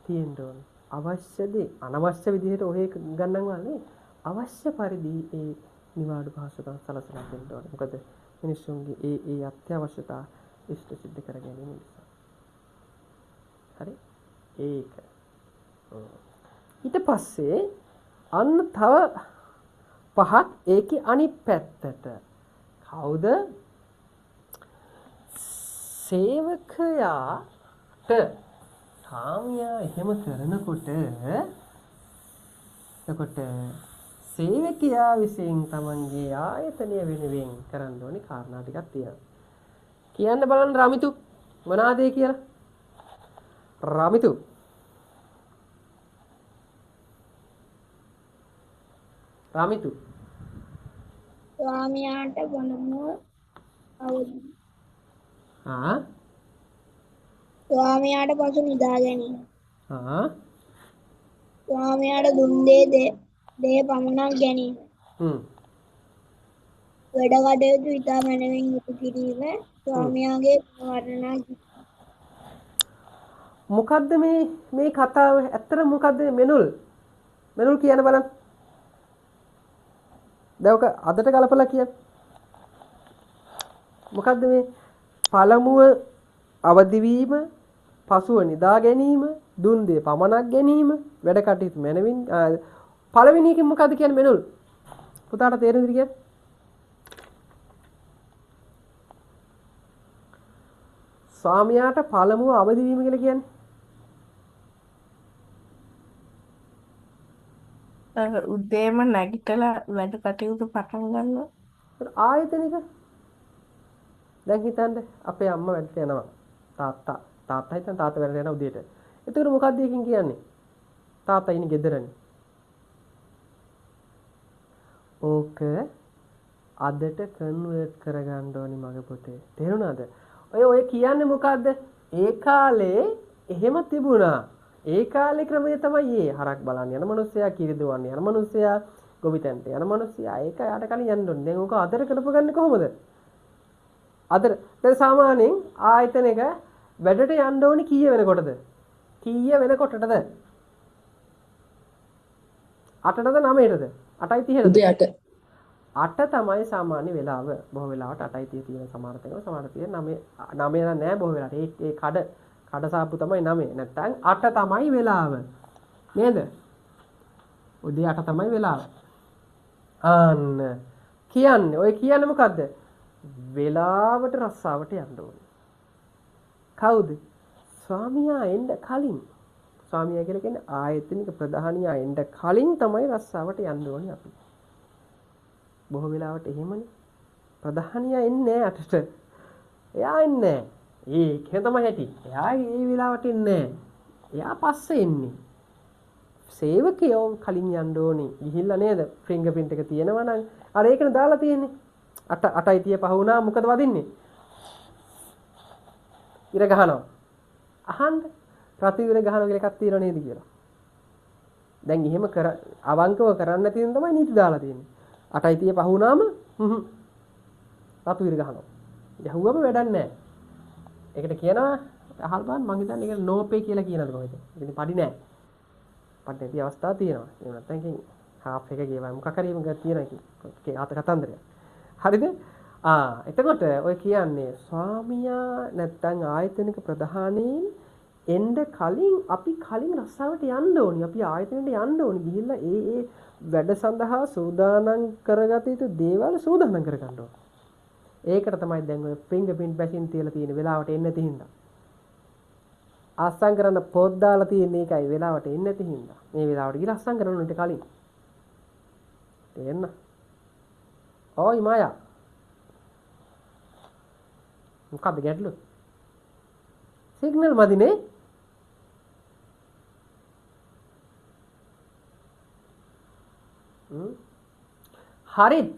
තියෙන්න ඕනේ අවශ්‍ය දේ අනවශ්‍ය විදිහට ඔහේ ගන්නන් වලනේ අවශ්‍ය පරිදි ඒ නිවාඩු පහසුකම් සලසලා දෙන්න ඕනේ මොකද මිනිස්සුන්ගේ ඒ අත්‍යවශ්‍යතා ඉෂ්ට සිද්ධ කර ගැනීම නිසා හරි ඒක ඊට පස්සේ අන්න තව පහක් ඒකේ අනිත් පැත්තට කවුද සේවකයාට කාමියා එහෙම කරනකොට එතකොට සේවකයා විසින් තමන්ගේ ආයතනය වෙනුවෙන් කරන්න ඕනේ කාරණා ටිකක් තියෙනවා. කියන්න බලන්න රමිතු මොනවාද ඒ කියලා? රමිතු ස්වාමියාට ගොනුව අවදි. ස්වාමියාට පසු නිදා ගැනීම. ස්වාමියාට දුන් දේ පමණක් ගැනීම. වැඩ කටයුතු ඉතා මැනවින් යුතු කිරීම ස්වාමියාගේ වර්ණනා කිරීම. මොකද්ද මේ කතාව ඇත්තට මොකද්ද මෙනුල් කියන්න බලන්න. දැන් ඔක අදට ගලපලා කියන්න. මොකද්ද මේ පළමුව අවදි වීම පසුව නිදා ගැනීම දුන් දේ පමණක් ගැනීම වැඩ කටයුතු මැනවින් පළවෙනි එකෙන් මොකද්ද කියන්නේ මෙනුල් පුතාට තේරෙනවද කියන්නේ ස්වාමියාට පළමුව අවදි වීම කියලා කියන්නේ උදේම නැගිටලා වැඩ කටයුතු පටන් ගන්නවා ආයතනික දැන් හිතන්න අපේ අම්මා වැඩට යනවා තාත්තා හිතන්න තාත්තා වැඩට යනවා උදේට එතකොට මොකක්ද එකකින් කියන්නේ තාත්තා ඉන්නේ ගෙදරනේ ඕක අදට කන්වර්ට් කරගන්න ඕනි මගේ පුතේ තේරුණාද ඔය කියන්නේ මොකද්ද ඒ කාලේ එහෙම තිබුණා ඒ කාලේ ක්‍රමය තමයි ඒ හරක් බලන්න යන මිනිස්සයා කිරි දුවන්න යන මිනිස්සයා ගොවිතැනට යන මිනිස්සයා ඒක යට කලින් යන්න ඕනේ දැන් ඕක අදට කරපගන්නේ කොහොමද අදට දැන් සාමාන්‍යයෙන් ආයතනයක වැඩට යන්න ඕනේ කීය වෙනකොටද 8ටද 9ටද 8:30ද උදේ 8 8 තමයි සාමාන්‍ය වෙලාව බොහෝ වෙලාවට 8:30 තියෙන සමහර තැන්වල සමහර තියෙන 9 නෑ බොහෝ වෙලාවට ඒ කඩ සාප්පු තමයි 9 නැත්නම් 8 තමයි වෙලාව නේද උදේ 8 තමයි වෙලාව අන්න කියන්නේ ඔය කියන්නේ මොකද්ද වෙලාවට රස්සාවට යන්න ඕනේ කවුද ස්වාමියා එන්න කලින් ස්වාමියා කියලා කියන්නේ ආයතනික ප්‍රධානියා එන්න කලින් තමයි රස්සාවට යන්න ඕනේ අපි බොහෝ වෙලාවට එහෙමනේ ප්‍රධානියා එන්නේ නැහැ අටට එයා එන්නේ ඒක තමයි ඇති එයා ඒ වෙලාවට එන්නේ එයා පස්සේ එන්නේ සේවකයෝ කලින් යන්න ඕනේ ගිහිල්ලා නේද ෆින්ගර් ප්‍රින්ට් එක තියෙනවා නම් අර ඒකනේ දාලා තියෙන්නේ 8:30 පහ වුණා මොකද වදින්නේ ඉර ගහනවා අහන්න ප්‍රතිවිර ගහනවා කියලා එකක් තියෙනව නේද කියලා දැන් එහෙම අවංකව කරන්න නැති වෙන තමයි නීති දාලා තියෙන්නේ 8:30 පහ වුණාම ප්‍රතිවිර ගහනවා යහුවම වැඩක් නැහැ ඒකට කියනවා අහල් බලන්න මං හිතන්නේ ඒකට නෝපේ කියලා කියනද කොහෙද ඉතින් පඩි නැහැ පඩි නැති අවස්ථා තියෙනවා ඒ නැත්නම් ඉතින් හාෆ් එක ගෙවයි මොකක් හරි මේක තියෙනවා ඉතින් ආත කතන්දරයක් හරිද එතකොට ඔය කියන්නේ ස්වාමියා නැත්නම් ආයතනික ප්‍රධානීන් එන්න කලින් අපි කලින් රස්සාවට යන්න ඕනි අපි ආයතනෙට යන්න ඕනි ගිහිල්ලා ඒ වැඩ සඳහා සූදානම් කරගත යුතු දේවල් සූදානම් කරගන්න ඕනේ ඒකට තමයි දැන් ඔය ෆින්ගර් ප්‍රින්ට් මැෂින් තියලා තියෙන වෙලාවට එන්නේ නැති හින්දා අස්සම් කරන්න පොත් දාලා තියෙන එකයි වෙලාවට එන්නේ නැති හින්දා. මේ වෙලාවට ගිහලා අස්සම් කරන්න උන්ට කලින්. තේන්න. ඕයි මායා. මොකද්ද ගැටලුව? සිග්නල් මදිනේ. හරිත්.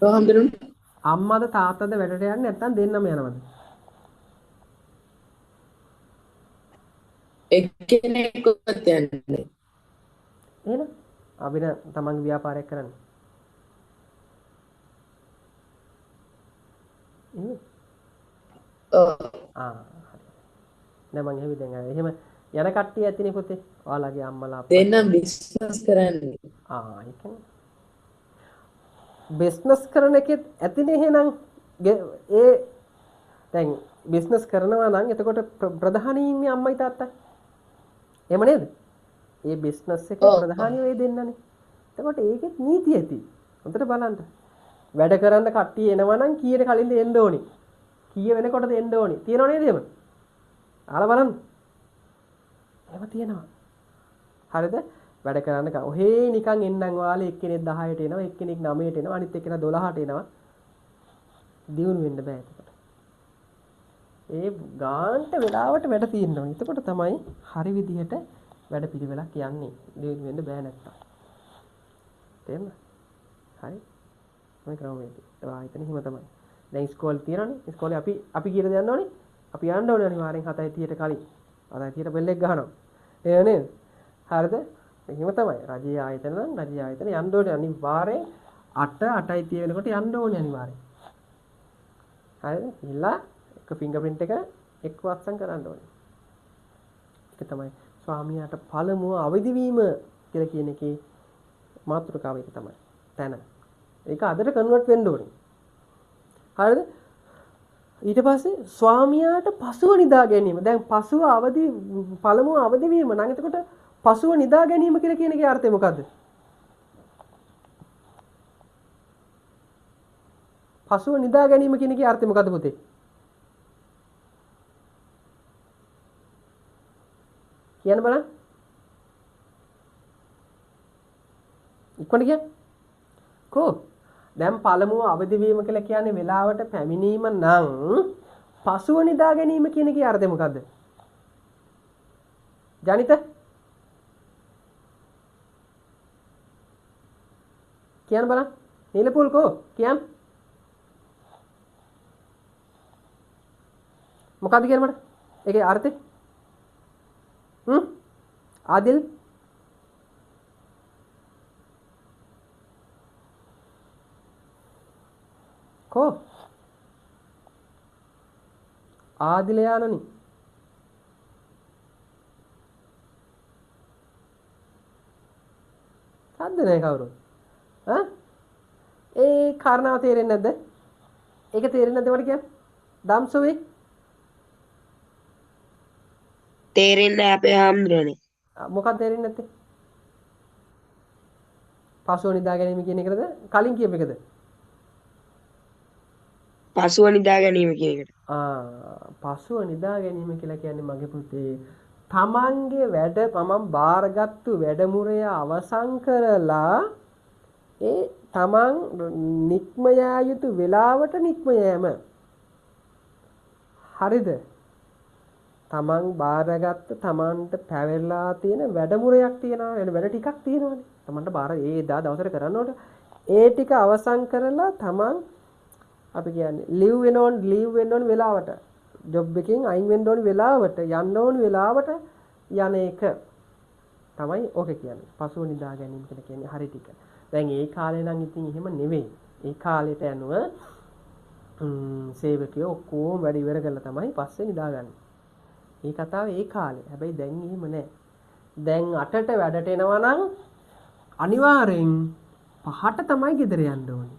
හඳුනන අම්මද තාත්තද වැඩට යන්නේ නැත්නම් දෙන්නම යනවද? එක්කෙනෙක්වත් යන්නේ. එහෙනම් අපිට තමන්ගේ ව්‍යාපාරයක් කරන්න. එහෙනම් ඔව්. හරි. දැන් මං එහෙම දැන් එහෙම යන කට්ටිය ඇතිනේ පුතේ. ඔයාලගේ අම්මලා අප්පලා. දෙන්නම් බිස්නස් කරන්නේ. ඒ කියන්නේ බිස්නස් කරන එකෙත් ඇතිනේ එහෙනම් ඒ දැන් බිස්නස් කරනවා නම් එතකොට ප්‍රධානී ඉන්නේ අම්මයි තාත්තයි. එහෙම නේද? ඒ බිස්නස් එකේ ප්‍රධානී වෙයි දෙන්නනේ. එතකොට ඒකෙත් නීතිය ඇති. හොඳට බලන්න. වැඩ කරන්න කට්ටිය එනවා නම් කීයට කලින්ද එන්න ඕනේ? කීය වෙනකොටද එන්න ඕනේ? තියනව නේද එහෙම? අහලා බලන්න. එහෙම තියෙනවා. හරිද? වැඩ කරන්න ඔහේ නිකන් එන්නම් වාලේ එක්කෙනෙක් 10ට එනවා, එක්කෙනෙක් 9ට එනවා, අනිත් එක්කෙනා 12ට එනවා. දියුණු වෙන්න බෑ එතකොට. ඒ ගාන්ට වෙලාවට වැඩ තියෙනවා. එතකොට තමයි හරි විදිහට වැඩ පිළිවෙලක් යන්නේ. දියුණු වෙන්න බෑ නැත්තම්. තේරෙනවද? හරි. මම ක්‍රමවේදී. ඒවා හිතන හිම තමයි. දැන් ඉස්කෝලේ තියනනේ. ඉස්කෝලේ අපි කීයද යන්න ඕනේ? අපි යන්න ඕනේ අනිවාර්යෙන් 7:30ට කලින්. 7:30ට බෙල් එක ගහනවා. ඒ නේද? හරිද? එහෙම තමයි. රජයේ ආයතන නම් රජයේ ආයතන යන්න ඕනේ අනිවාර්යෙන් 8:30 වෙනකොට යන්න ඕනේ අනිවාර්යෙන්. හරිද? ඉල්ලා එක ෆින්ගර්ප්‍රින්ට් එක එක්ක වත්සන් කරන්න ඕනේ. ඒක තමයි ස්වාමියාට පළමුව අවදි වීම කියලා කියන එකේ මාතෘකාව ඒක තමයි. තැන. ඒක අදට කන්වර්ට් වෙන්න ඕනේ. හරිද? ඊට පස්සේ ස්වාමියාට පසුව නිදා ගැනීම. දැන් පසුව අවදි පළමුව අවදි වීම නම් එතකොට පසුව නිදා ගැනීම කියලා කියන එකේ අර්ථය මොකද්ද? පසුව නිදා ගැනීම කියන එකේ අර්ථය මොකද්ද පුතේ? කියන්න බලන්න. ඉක්මනට කියන්න. කො දැන් පළමුව අවදි වීම කියලා කියන්නේ වෙලාවට පැමිණීම නම් පසුව නිදා ගැනීම කියන එකේ අර්ථය මොකද්ද? ජනිත කියන්න බලන්න. නිලපුල් කෝ කියන්න. මොකද්ද කියන්න මට? ඒකේ අර්ථය? ආදිල් කෝ ආදිල යානනි සද්ද නැහැ කවුරුත් ඒ කාරණාව තේරෙන්නේ නැද්ද? ඒක තේරෙන්නේ නැද්ද මට කියන්න? දම්සොවේ තේරෙන්නේ අපේ හාමුදුරනේ. මොකක්ද තේරෙන්නේ නැත්තේ? පසුව නිදා ගැනීම කියන එකද කලින් කියප එකද? පසුව නිදා ගැනීම කියන එකට. පසුව නිදා ගැනීම කියලා කියන්නේ මගේ පුතේ තමන්ගේ වැඩ තමන් බාරගත්තු වැඩමුරය අවසන් කරලා ඒ තමන් නික්ම යා යුතු වෙලාවට නික්ම යෑම. හරිද? තමන් බාරගත්ත තමන්ට පැවරලා තියෙන වැඩමුරයක් තියෙනවා. වැඩ ටිකක් තියෙනවානේ. තමන්ට බාර ඒ දා දවසට කරන්න ඕන. ඒ ටික අවසන් කරලා තමන් අපි කියන්නේ ලීව් වෙන්න ඕන වෙලාවට ජොබ් එකෙන් අයින් වෙන්න ඕන වෙලාවට යන්න ඕන වෙලාවට යන එක තමයි ඕක කියන්නේ. පසුව නිදා ගැනීම කියලා කියන්නේ හරි ටික. දැන් ඒ කාලේ නම් ඉතින් එහෙම නෙවෙයි. ඒ කාලේට යනුව සේවකයෝ ඔක්කොම වැඩ ඉවර කරලා තමයි පස්සේ නිදාගන්නේ. මේ කතාව ඒ කාලේ. හැබැයි දැන් එහෙම නැහැ. දැන් 8ට වැඩට එනවා නම් අනිවාර්යෙන් 5ට තමයි ගෙදර යන්න ඕනේ.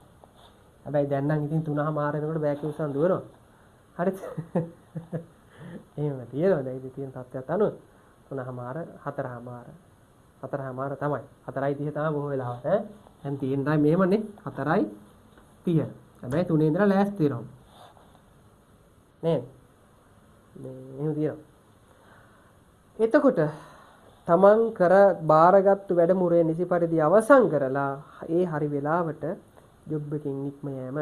හැබැයි දැන් නම් ඉතින් 3:00 වෙනකොට බෑග් උස්සන් දුවනවා. හරිද? එහෙම තියෙනවා. දැන් ඉතින් තියෙන තත්ත්වයට අනුව 3:00 4:00 තමයි. 4:30 තමයි බොහෝ වෙලාවට. දැන් තියෙන time මෙහෙමනේ 4:30. හැබැයි 3 ඉඳලා ලෑස්ති වෙනවා. නේද? එහෙම තියෙනවා. එතකොට තමන් කර බාරගත්තු වැඩමුළුවේ නිසි පරිදි අවසන් කරලා ඒ හරි වෙලාවට ජොබ් එකකින් නික්ම යෑම.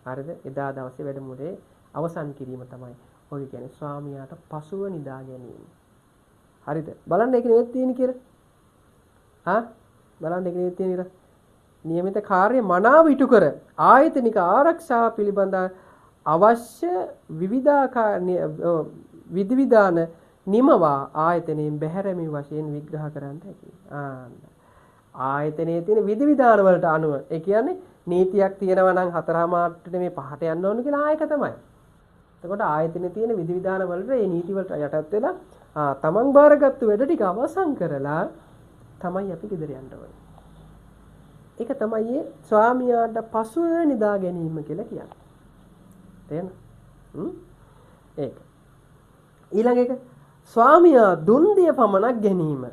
හරිද? එදා දවසේ වැඩමුළුවේ අවසන් කිරීම තමයි. ඔය කියන්නේ ස්වාමියාට පසුව නිදා ගැනීම. හරිද? බලන්න ඒක නෙවෙයි තියෙන්නේ කියලා. බලන්න ඒක නෙවෙයි තියෙන්නේ කියලා. નિયમિત කාර්ය මනාව ඉටු කර ආයතනික ආරක්ෂාව පිළිබඳ අවශ්‍ය විධිවිධාන නිමවා ආයතනයෙන් බැහැරමි වශයෙන් විග්‍රහ කරන්න හැකියි. ආයතනයේ තියෙන විධිවිධාන වලට අනුව ඒ කියන්නේ නීතියක් තියෙනවා නම් 4:00 නෙමෙයි 5ට යන්න ඕන කියලා ආයක තමයි. එතකොට ආයතනයේ තියෙන විධිවිධාන වලට ඒ නීති වලට යටත් වෙලා තමන් බාරගත්තු වැඩ ටික අවසන් කරලා තමයි අපි ගෙදර යන්න ඕනේ. ඒක තමයි ස්වාමියාට පසුව නිදා ගැනීම කියලා කියන්නේ. තේරෙනවද? ඒක. ඊළඟ එක ස්වාමියා දුන්දිය පමණක් ගැනීම.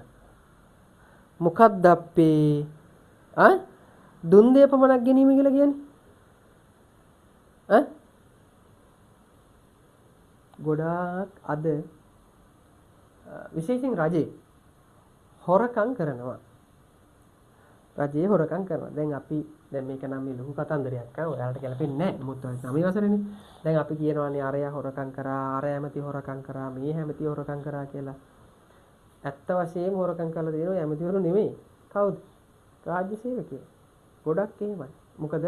මොකක්ද අපේ දුන්දිය පමණක් ගැනීම කියලා කියන්නේ? ගොඩාක් අද විශේෂයෙන් රජේ හොරකම් කරනවා. රජේ හොරකම් කරනවා. දැන් අපි දැන් මේක නම් මේ ලොකු කතන්දරයක් ඔයාලට ගැලපෙන්නේ නැහැ. නමුත් ඔය 9 වසරේනේ. දැන් අපි කියනවානේ අරයා හොරකම් කරා, අර ඇමති හොරකම් කරා, මේ ඇමති හොරකම් කරා කියලා. ඇත්ත වශයෙන්ම හොරකම් කරලා දෙනව ඇමතිවරු නෙමෙයි. කවුද? රාජ්‍ය සේවකයෝ. ගොඩක් එහෙමයි. මොකද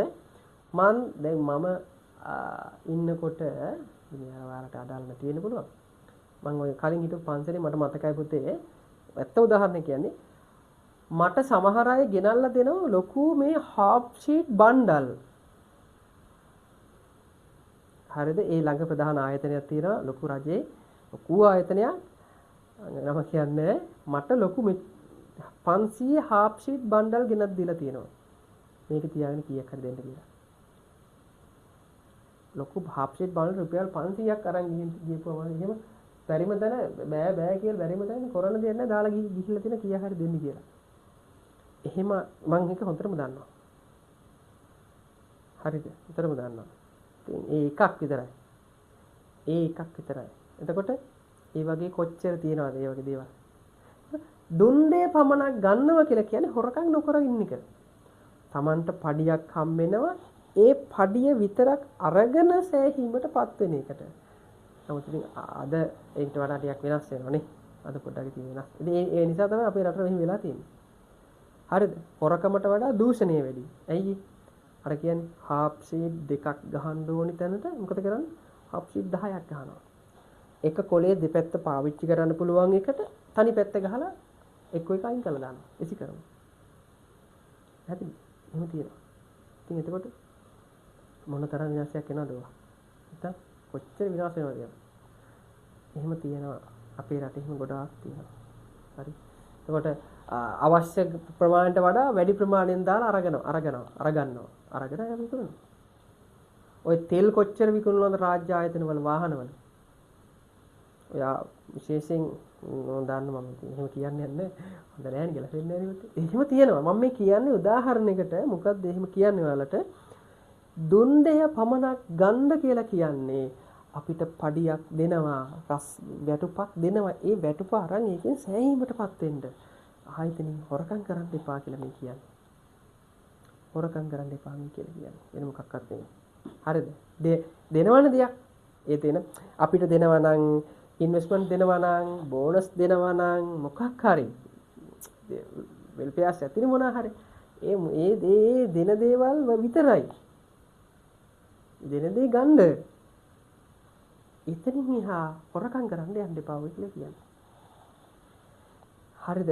මම ඉන්නකොට ඉතින් ඔයාලට අදාළ නැති වෙන්න පුළුවන්. මම ඔය කලින් හිටපු පන්සලේ මට මතකයි පුතේ. ඇත්ත උදාහරණයක් කියන්නේ මට සමහර අය ගෙනල්ලා දෙනවා ලොකු මේ half sheet බණ්ඩල්. හරිද? ඒ ළඟ ප්‍රධාන ආයතනයක් තියෙනවා ලොකු රජේ ලොකු ආයතනයක්. නම කියන්නේ මට ලොකු 500 half sheet බණ්ඩල් ගෙනත් දීලා තියෙනවා. මේක තියාගෙන කීයක් හරි දෙන්න කියලා. ලොකු half sheet බණ්ඩල් රුපියල් 500ක් අරන් ගිහපුවම එහෙම බැරිම තැන බෑ කියලා බැරිම තැන කරන්න දෙයක් නැහැ දාලා ගිහිල්ලා තියෙන කීයක් හරි දෙන්න කියලා. එහෙම මම එක හොඳටම දන්නවා. හරිද? හොඳටම දන්නවා. ඉතින් ඒ එකක් විතරයි. එතකොට ඒ වගේ කොච්චර තියනවද ඒ වගේ දේවල්? දුන්නේ පමණක් ගන්නවා කියලා කියන්නේ හොරකම් නොකර ඉන්න එක. Tamanට පඩියක් හම්බෙනවා ඒ පඩිය විතරක් අරගෙන සෑහීමටපත් වෙන එකට. නමුත් ඉතින් අද ඒකට වඩා ටිකක් වෙනස් වෙනවනේ. අද පොඩ්ඩක් ඉතින් වෙනස්. ඉතින් ඒ නිසා තමයි අපේ රටේ මෙහෙම වෙලා තියෙන්නේ. හරිද? හොරකමට වඩා දූෂණය වැඩි. ඇයි? අර කියන්නේ half sheet දෙකක් ගහන්න ඕනි තැනට මොකද කරන්නේ? half sheet 10ක් ගහනවා. එක කොලේ දෙපැත්ත පාවිච්චි කරන්න පුළුවන් එකට තනි පැත්ත ගහලා එක්ක එක අයින් කරලා දානවා. එසි කරනවා. හරිද? එහෙම තියෙනවා. ඉතින් එතකොට මොන තරම් විනාශයක් වෙනවද ඔය? නැත්නම් කොච්චර විනාශ වෙනවද කියලා. එහෙම තියෙනවා. අපේ රටේ එහෙම ගොඩාක් තියෙනවා. හරි. එතකොට අවශ්‍ය ප්‍රමාණයට වඩා වැඩි ප්‍රමාණයෙන් දාලා අරගන්නවා. අරගෙන විකුණනවා. ඔය තෙල් කොච්චර විකුණනවද රාජ්‍ය ආයතනවල වාහනවල? ඔයා විශේෂයෙන් දන්න මම එහෙම කියන්නේ නැහැ. හොඳ නැහැ නේ කියලා වෙන්නේ නැහැ. එහෙම තියෙනවා. මම මේ කියන්නේ උදාහරණයකට මොකද්ද එහෙම කියන්නේ ඔයාලට? දුන්දය පමණක් ගන්න කියලා කියන්නේ අපිට පඩියක් දෙනවා, වැටුපක් දෙනවා. ඒ වැටුප අරන් ඒකෙන් සෑහීමටපත් වෙන්න. ආයතනින් හොරකම් කරන්න එපා කියලා මේ කියන්නේ. හොරකම් කරන්න එපා මේ කියලා කියන්නේ. වෙන මොකක්වත් නෙමෙයි. හරිද? දෙනවන දෙයක්. ඒ දෙන අපිට දෙනවා නම් ඉන්වෙස්ට්මන්ට් දෙනවා නම් බෝනස් දෙනවා නම් මොකක් හරි වෙල්පෙයාස් ඇතිනේ මොනවා හරි. ඒ දෙන දේවල් විතරයි. දෙන දේ ගන්න. ඉතින් එහා හොරකම් කරන්න යන්න එපා ඔය කියලා කියන්නේ. හරිද?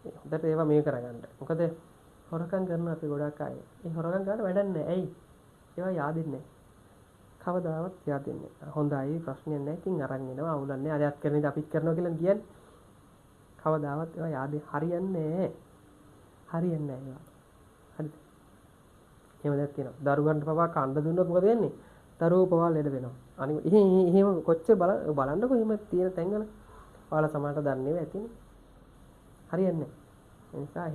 හොඳට ඒවා මේ කරගන්න. මොකද හොරකම් කරන අපි ගොඩක් අය. ඒ හොරකම් ගන්න වැඩක් නැහැ. ඇයි? ඒවා yaadෙන්නේ නැහැ. කවදාවත් yaadෙන්නේ නැහැ. හොඳයි ප්‍රශ්නයක් නැහැ. ඉතින් අරන් එනවා අවුලක් නැහැ. අරයත් කරන ඉතින් අපිත් කරනවා කියලා කියන්නේ. කවදාවත් ඒවා yaadෙ හරියන්නේ නැහැ. හරියන්නේ නැහැ ඒවා. හරිද? එහෙම දෙයක් තියෙනවා. දරුවන්ට පවා කණ්ඩ දුන්නොත් මොකද වෙන්නේ? දරුවෝ පවා ලෙඩ වෙනවා. අනිත් එහෙම කොච්චර බලන්නකො එහෙම තියෙන තැන්වල. ඔයාලා සමහරට දන්නේව ඇතිනේ. හරියන්නේ නැහැ. ඒ නිසා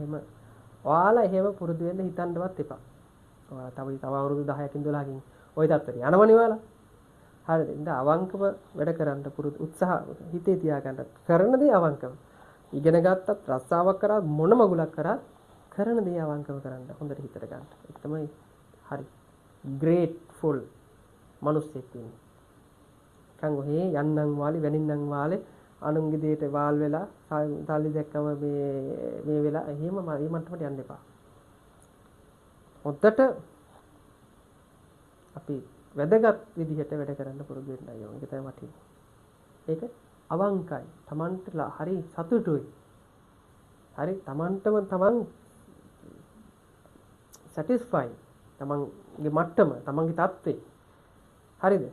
ඔයාලා එහෙම පුරුදු වෙන්න හිතන්නවත් එපා. ඔයාලා තව අවුරුදු 10කින් 12කින් ওই තත්ත්වයට යනවනේ ඔයාලා. හරිද? ඉතින් අවංකව වැඩ කරන්න පුරුදු උත්සාහ හිතේ තියාගන්න. කරන දේ අවංකව. ඉගෙන ගත්තත් රස්සාවක් කරා මොන මගුලක් කරා කරන දේ අවංකව කරන්න. හොඳට හිතට ගන්න. ඒක තමයි හරි. grateful මිනිස්සෙක් වෙන්නේ. කන් ඔහේ යන්නම් වාලේ වැනින්නම් වාලේ අනුන්ගේ දෙයට වාල් වෙලා සල්ලි දැක්කම මේ වෙලා එහෙම මේ මට්ටමට යන්න එපා. හොද්දට අපි වැදගත් විදිහට වැඩ කරන්න පුරුදු වෙන්න ඕනේ. ඒක තමයි වටින්නේ. ඒක අවංකයි. Tamanට හරි සතුටුයි. හරි Tamanටම Taman satisfy. Tamanගේ මට්ටම, Tamanගේ තත්ත්වේ. හරිද?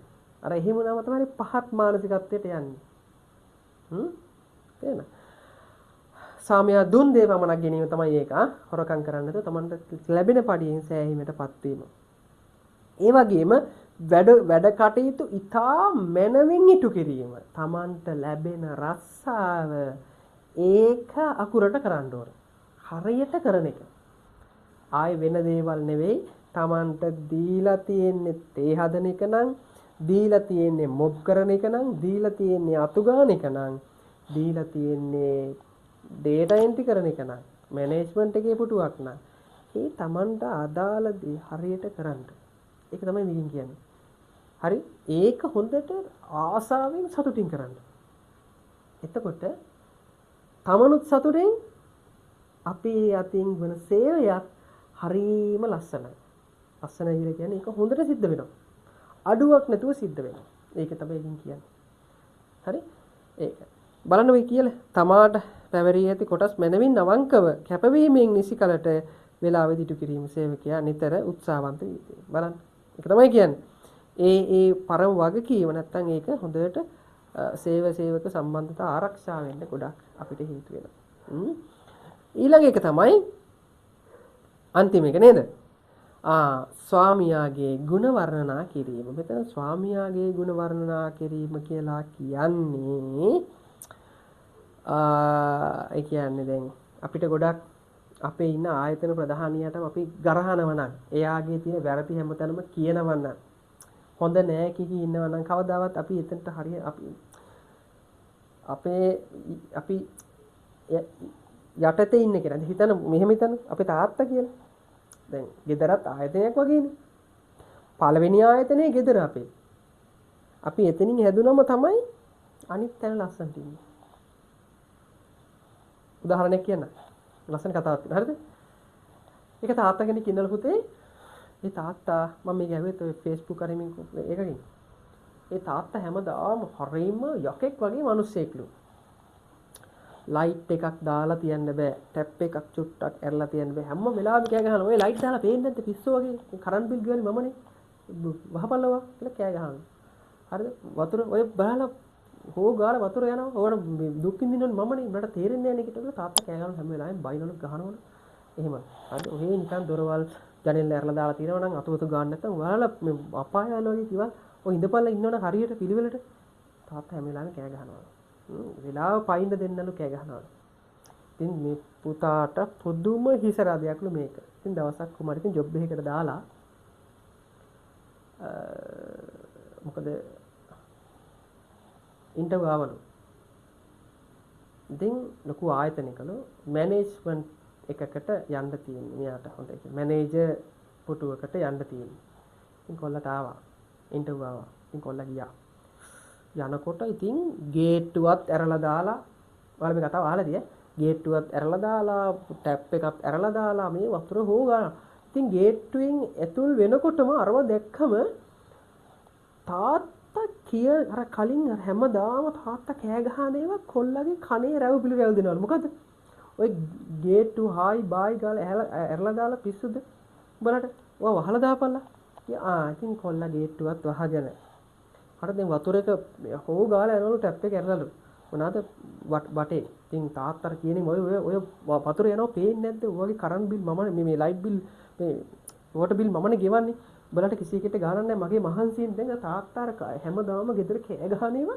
අර එහෙම නම තමයි පහත් මානසිකත්වයට යන්නේ. තේරෙනවද? සාමයා දුන් දේ පමණක් ගැනීම තමයි ඒක. හොරකම් කරන්නේ නැතුව Tamanට ලැබෙන පඩියෙන් සෑහීමටපත් වීම. ඒ වගේම වැඩ කටයුතු ඉතා මනමින් ඉටු කිරීම. Tamanට ලැබෙන රස්සාව ඒක අකුරට කරන්න ඕන. හරියට කරන එක. ආයි වෙන දේවල් නෙවෙයි. Tamanට දීලා තියෙන්නේ තේ හදන එක නම්, දීලා තියෙන්නේ මොබ් කරන එක නම්, දීලා තියෙන්නේ අතු ගන්න එක නම්, දීලා තියෙන්නේ data entry කරන එක නම්, management එකේ පුටුවක් නම්, ඒ Tamanට අදාළ දේ හරියට කරන්න. ඒක තමයි මේකෙන් කියන්නේ. හරි? ඒක හොඳට ආසාවෙන් සතුටින් කරන්න. එතකොට තමනුත් සතුටින් අපේ අතින් වන සේවයක් හරීම ලස්සනයි. ලස්සනයි කියලා කියන්නේ ඒක හොඳට සිද්ධ වෙනවා. අඩුවක් නැතුව සිද්ධ වෙනවා. ඒක තමයි එකකින් කියන්නේ. හරි? ඒක. බලන්න මේ කියලා තමාට පැවරී ඇති කොටස් මැනවින් අවංකව කැපවීමෙන් නිසිකලට වේලාවෙදි ඉටු කිරීම සේවකයා නිතර උත්සාහවන්ත වී සිටී. බලන්න. ඒක තමයි කියන්නේ. ඒ පරම වගකීම නැත්තම් ඒක හොඳට සේවක සම්බන්ධතා ආරක්ෂා වෙන්න ගොඩක් අපිට හේතු වෙනවා. ඊළඟ එක තමයි අන්තිම එක නේද? ස්වාමියාගේ ගුණ වර්ණනා කිරීම. මෙතන ස්වාමියාගේ ගුණ වර්ණනා කිරීම කියලා කියන්නේ ඒ කියන්නේ දැන් අපිට ගොඩක් අපේ ඉන්න ආයතන ප්‍රධානියටම අපි ගරහනවා නම් එයාගේ තියෙන වැරදි හැමතැනම කියනවා නම් හොඳ නෑ කිහි ඉන්නවා නම් කවදාවත් අපි එතනට හරිය අපි යටතේ ඉන්න කෙනා හිතන මෙහෙම හිතන අපේ තාත්තා කියලා. දැන් ගෙදරත් ආයතනයක් වගේනේ. පළවෙනි ආයතනයේ ගෙදර අපේ. අපි එතනින් හැදුනම තමයි අනිත් තැන ලස්සනට ඉන්නේ. උදාහරණයක් කියන්න. ලස්සන කතාවක් තියෙනවා. හරිද? ඒක තාත්තා කෙනෙක් ඉන්නල පුතේ. ඒ තාත්තා මම මේක ඇහුවෙත් ඔය Facebook අරමින් එකකින්. ඒ තාත්තා හැමදාම හරීම යකෙක් වගේ මිනිස්සෙක්ලු. ලයිට් එකක් දාලා තියන්න බෑ. ටැප් එකක් චුට්ටක් ඇරලා තියන්න බෑ. හැම වෙලාවෙම කෑ ගහනවා. ඔය ලයිට් දාලා පේන්නේ නැද්ද පිස්සෝ වගේ? කරන්ට් බිල් ගෙවන්නේ මමනේ. වහපල්ලවා කියලා කෑ ගහනවා. හරිද? වතුර ඔය බලලා හෝ ගාලා වතුර යනවා. ඕකට දුක් විඳිනවනේ මමනේ. මට තේරෙන්නේ නැහැ නේ කියලා තාත්තා කෑ ගහනවා හැම වෙලාවෙම බයිනවලු ගහනවලු. එහෙම. හරිද? ඔහේ නිකන් දොරවල් ජනෙල් ඇරලා දාලා තියෙනවා නම් අතවතු ගන්න නැත්නම් ඔයාලා මේ අපායවල වගේ කිව්වා ඔය ඉඳපල්ලා ඉන්නවනේ හරියට පිළිවෙලට තාත්තා හැම වෙලාවෙම කෑ ගහනවා. වෙලාව පයින්ද දෙන්නලු කෑ ගහනවා. ඉතින් මේ පුතාට පුදුම හිසරාදයක්ලු මේක. ඉතින් දවසක් කුමාරි ඉතින් ජොබ් එකකට දාලා මොකද ඉන්ටර්වයුව ආවලු. ඉතින් ලොකු ආයතනයකලු මැනේජ්මන්ට් එකකට යන්න තියෙන්නේ. මෙයාට හොඳ ඒක. මැනේජර් පුටුවකට යන්න තියෙන්නේ. ඉතින් කොල්ලට ආවා. ඉන්ටර්වයුව ආවා. ඉතින් කොල්ලා ගියා. යනකොට ඉතින් ගේට්ටුවත් ඇරලා දාලා ඔයාලා මේ කතාව අහලාද? ගේට්ටුවත් ඇරලා දාලා ටැප් එකක් ඇරලා දාලා මේ වතුර හොගා. ඉතින් ගේට්ටුවෙන් ඇතුල් වෙනකොටම අරව දැක්කම තාත්තා අර කලින් අර හැමදාම තාත්තා කෑ ගහන ඒවා කොල්ලගේ කනේ රැව් පිළි රැව් දෙනවලු. මොකද ඔය ගේට්ටු හායි බායි ගාලා ඇරලා දාලා පිස්සුද? උඹලට ඔයා වහලා දාපල්ලා. ඉතින් කොල්ලා ගේට්ටුවත් වහගෙන අර දැන් වතුර එක හොව ගාලා යනවලු ටැප් එක ඇරලාලු. මොනවාද වටේ. ඉතින් තාත්තට කියන්නේ ඔය වතුර යනවා පේන්නේ නැද්ද? ඔයගේ කරන්ට් බිල් මම මේ ලයිට් බිල් මේ වෝටර් බිල් මමනේ ගෙවන්නේ. උඹලට කිසි කෙනෙක්ට ගානක් නැහැ. මගේ මහන්සියෙන් දැන් තාත්තාර හැමදාම ගෙදර කෑ ගහනේම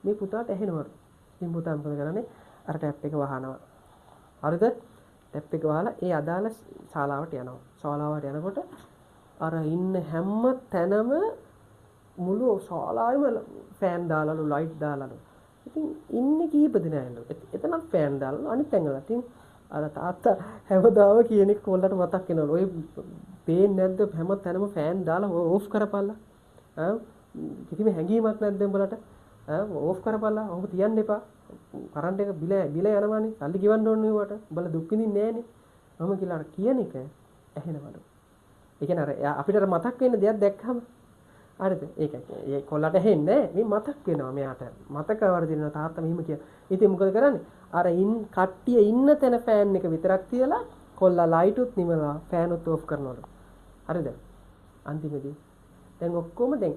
මේ පුතාට ඇහෙනවා. ඉතින් පුතා මොකද කරන්නේ? අර ටැප් එක වහනවා. හරිද? ටැප් එක වහලා ඒ අදාළ ශාලාවට යනවා. ශාලාවට යනකොට අර ඉන්න හැම තැනම මුළු ශාලාවෙම ෆෑන් දාලාලු ලයිට් දාලාලු. ඉතින් ඉන්නේ කීප දෙනායිලු. එතනත් ෆෑන් දාලාලු අනිත් තැන්වල. ඉතින් අර තාත්තා හැමදාම කියන එක කොල්ලට මතක් වෙනවලු. ඔය පේන්නේ නැද්ද හැම තැනම ෆෑන් දාලා ඕෆ් කරපල්ලා. කිසිම හැඟීමක් නැද්ද උඹලට? ඕෆ් කරපල්ලා. ඔබ තියන්න එපා. කරන්ට් එක බිල යනවානේ. සල්ලි ගෙවන්න ඕනේ වට. උඹලා දුක් විඳින්නේ නැහනේ. මම කියලා අර කියන එක ඇහෙනවලු. ඒ කියන්නේ අර අපිට අර මතක් වෙන දෙයක් දැක්කම හරිද? ඒ කොල්ලට ඇහෙන්නේ මේ මතක් වෙනවා මෙයාට. මතක වර්ධිනවා තාත්තා මෙහිම කියන. ඉතින් මොකද කරන්නේ? අර කට්ටිය ඉන්න තැන ෆෑන් එක විතරක් තියලා කොල්ලා ලයිට් උත් නිමලා ෆෑන් උත් ඕෆ් කරනවලු. හරිද? අන්තිමේදී දැන් ඔක්කොම දැන්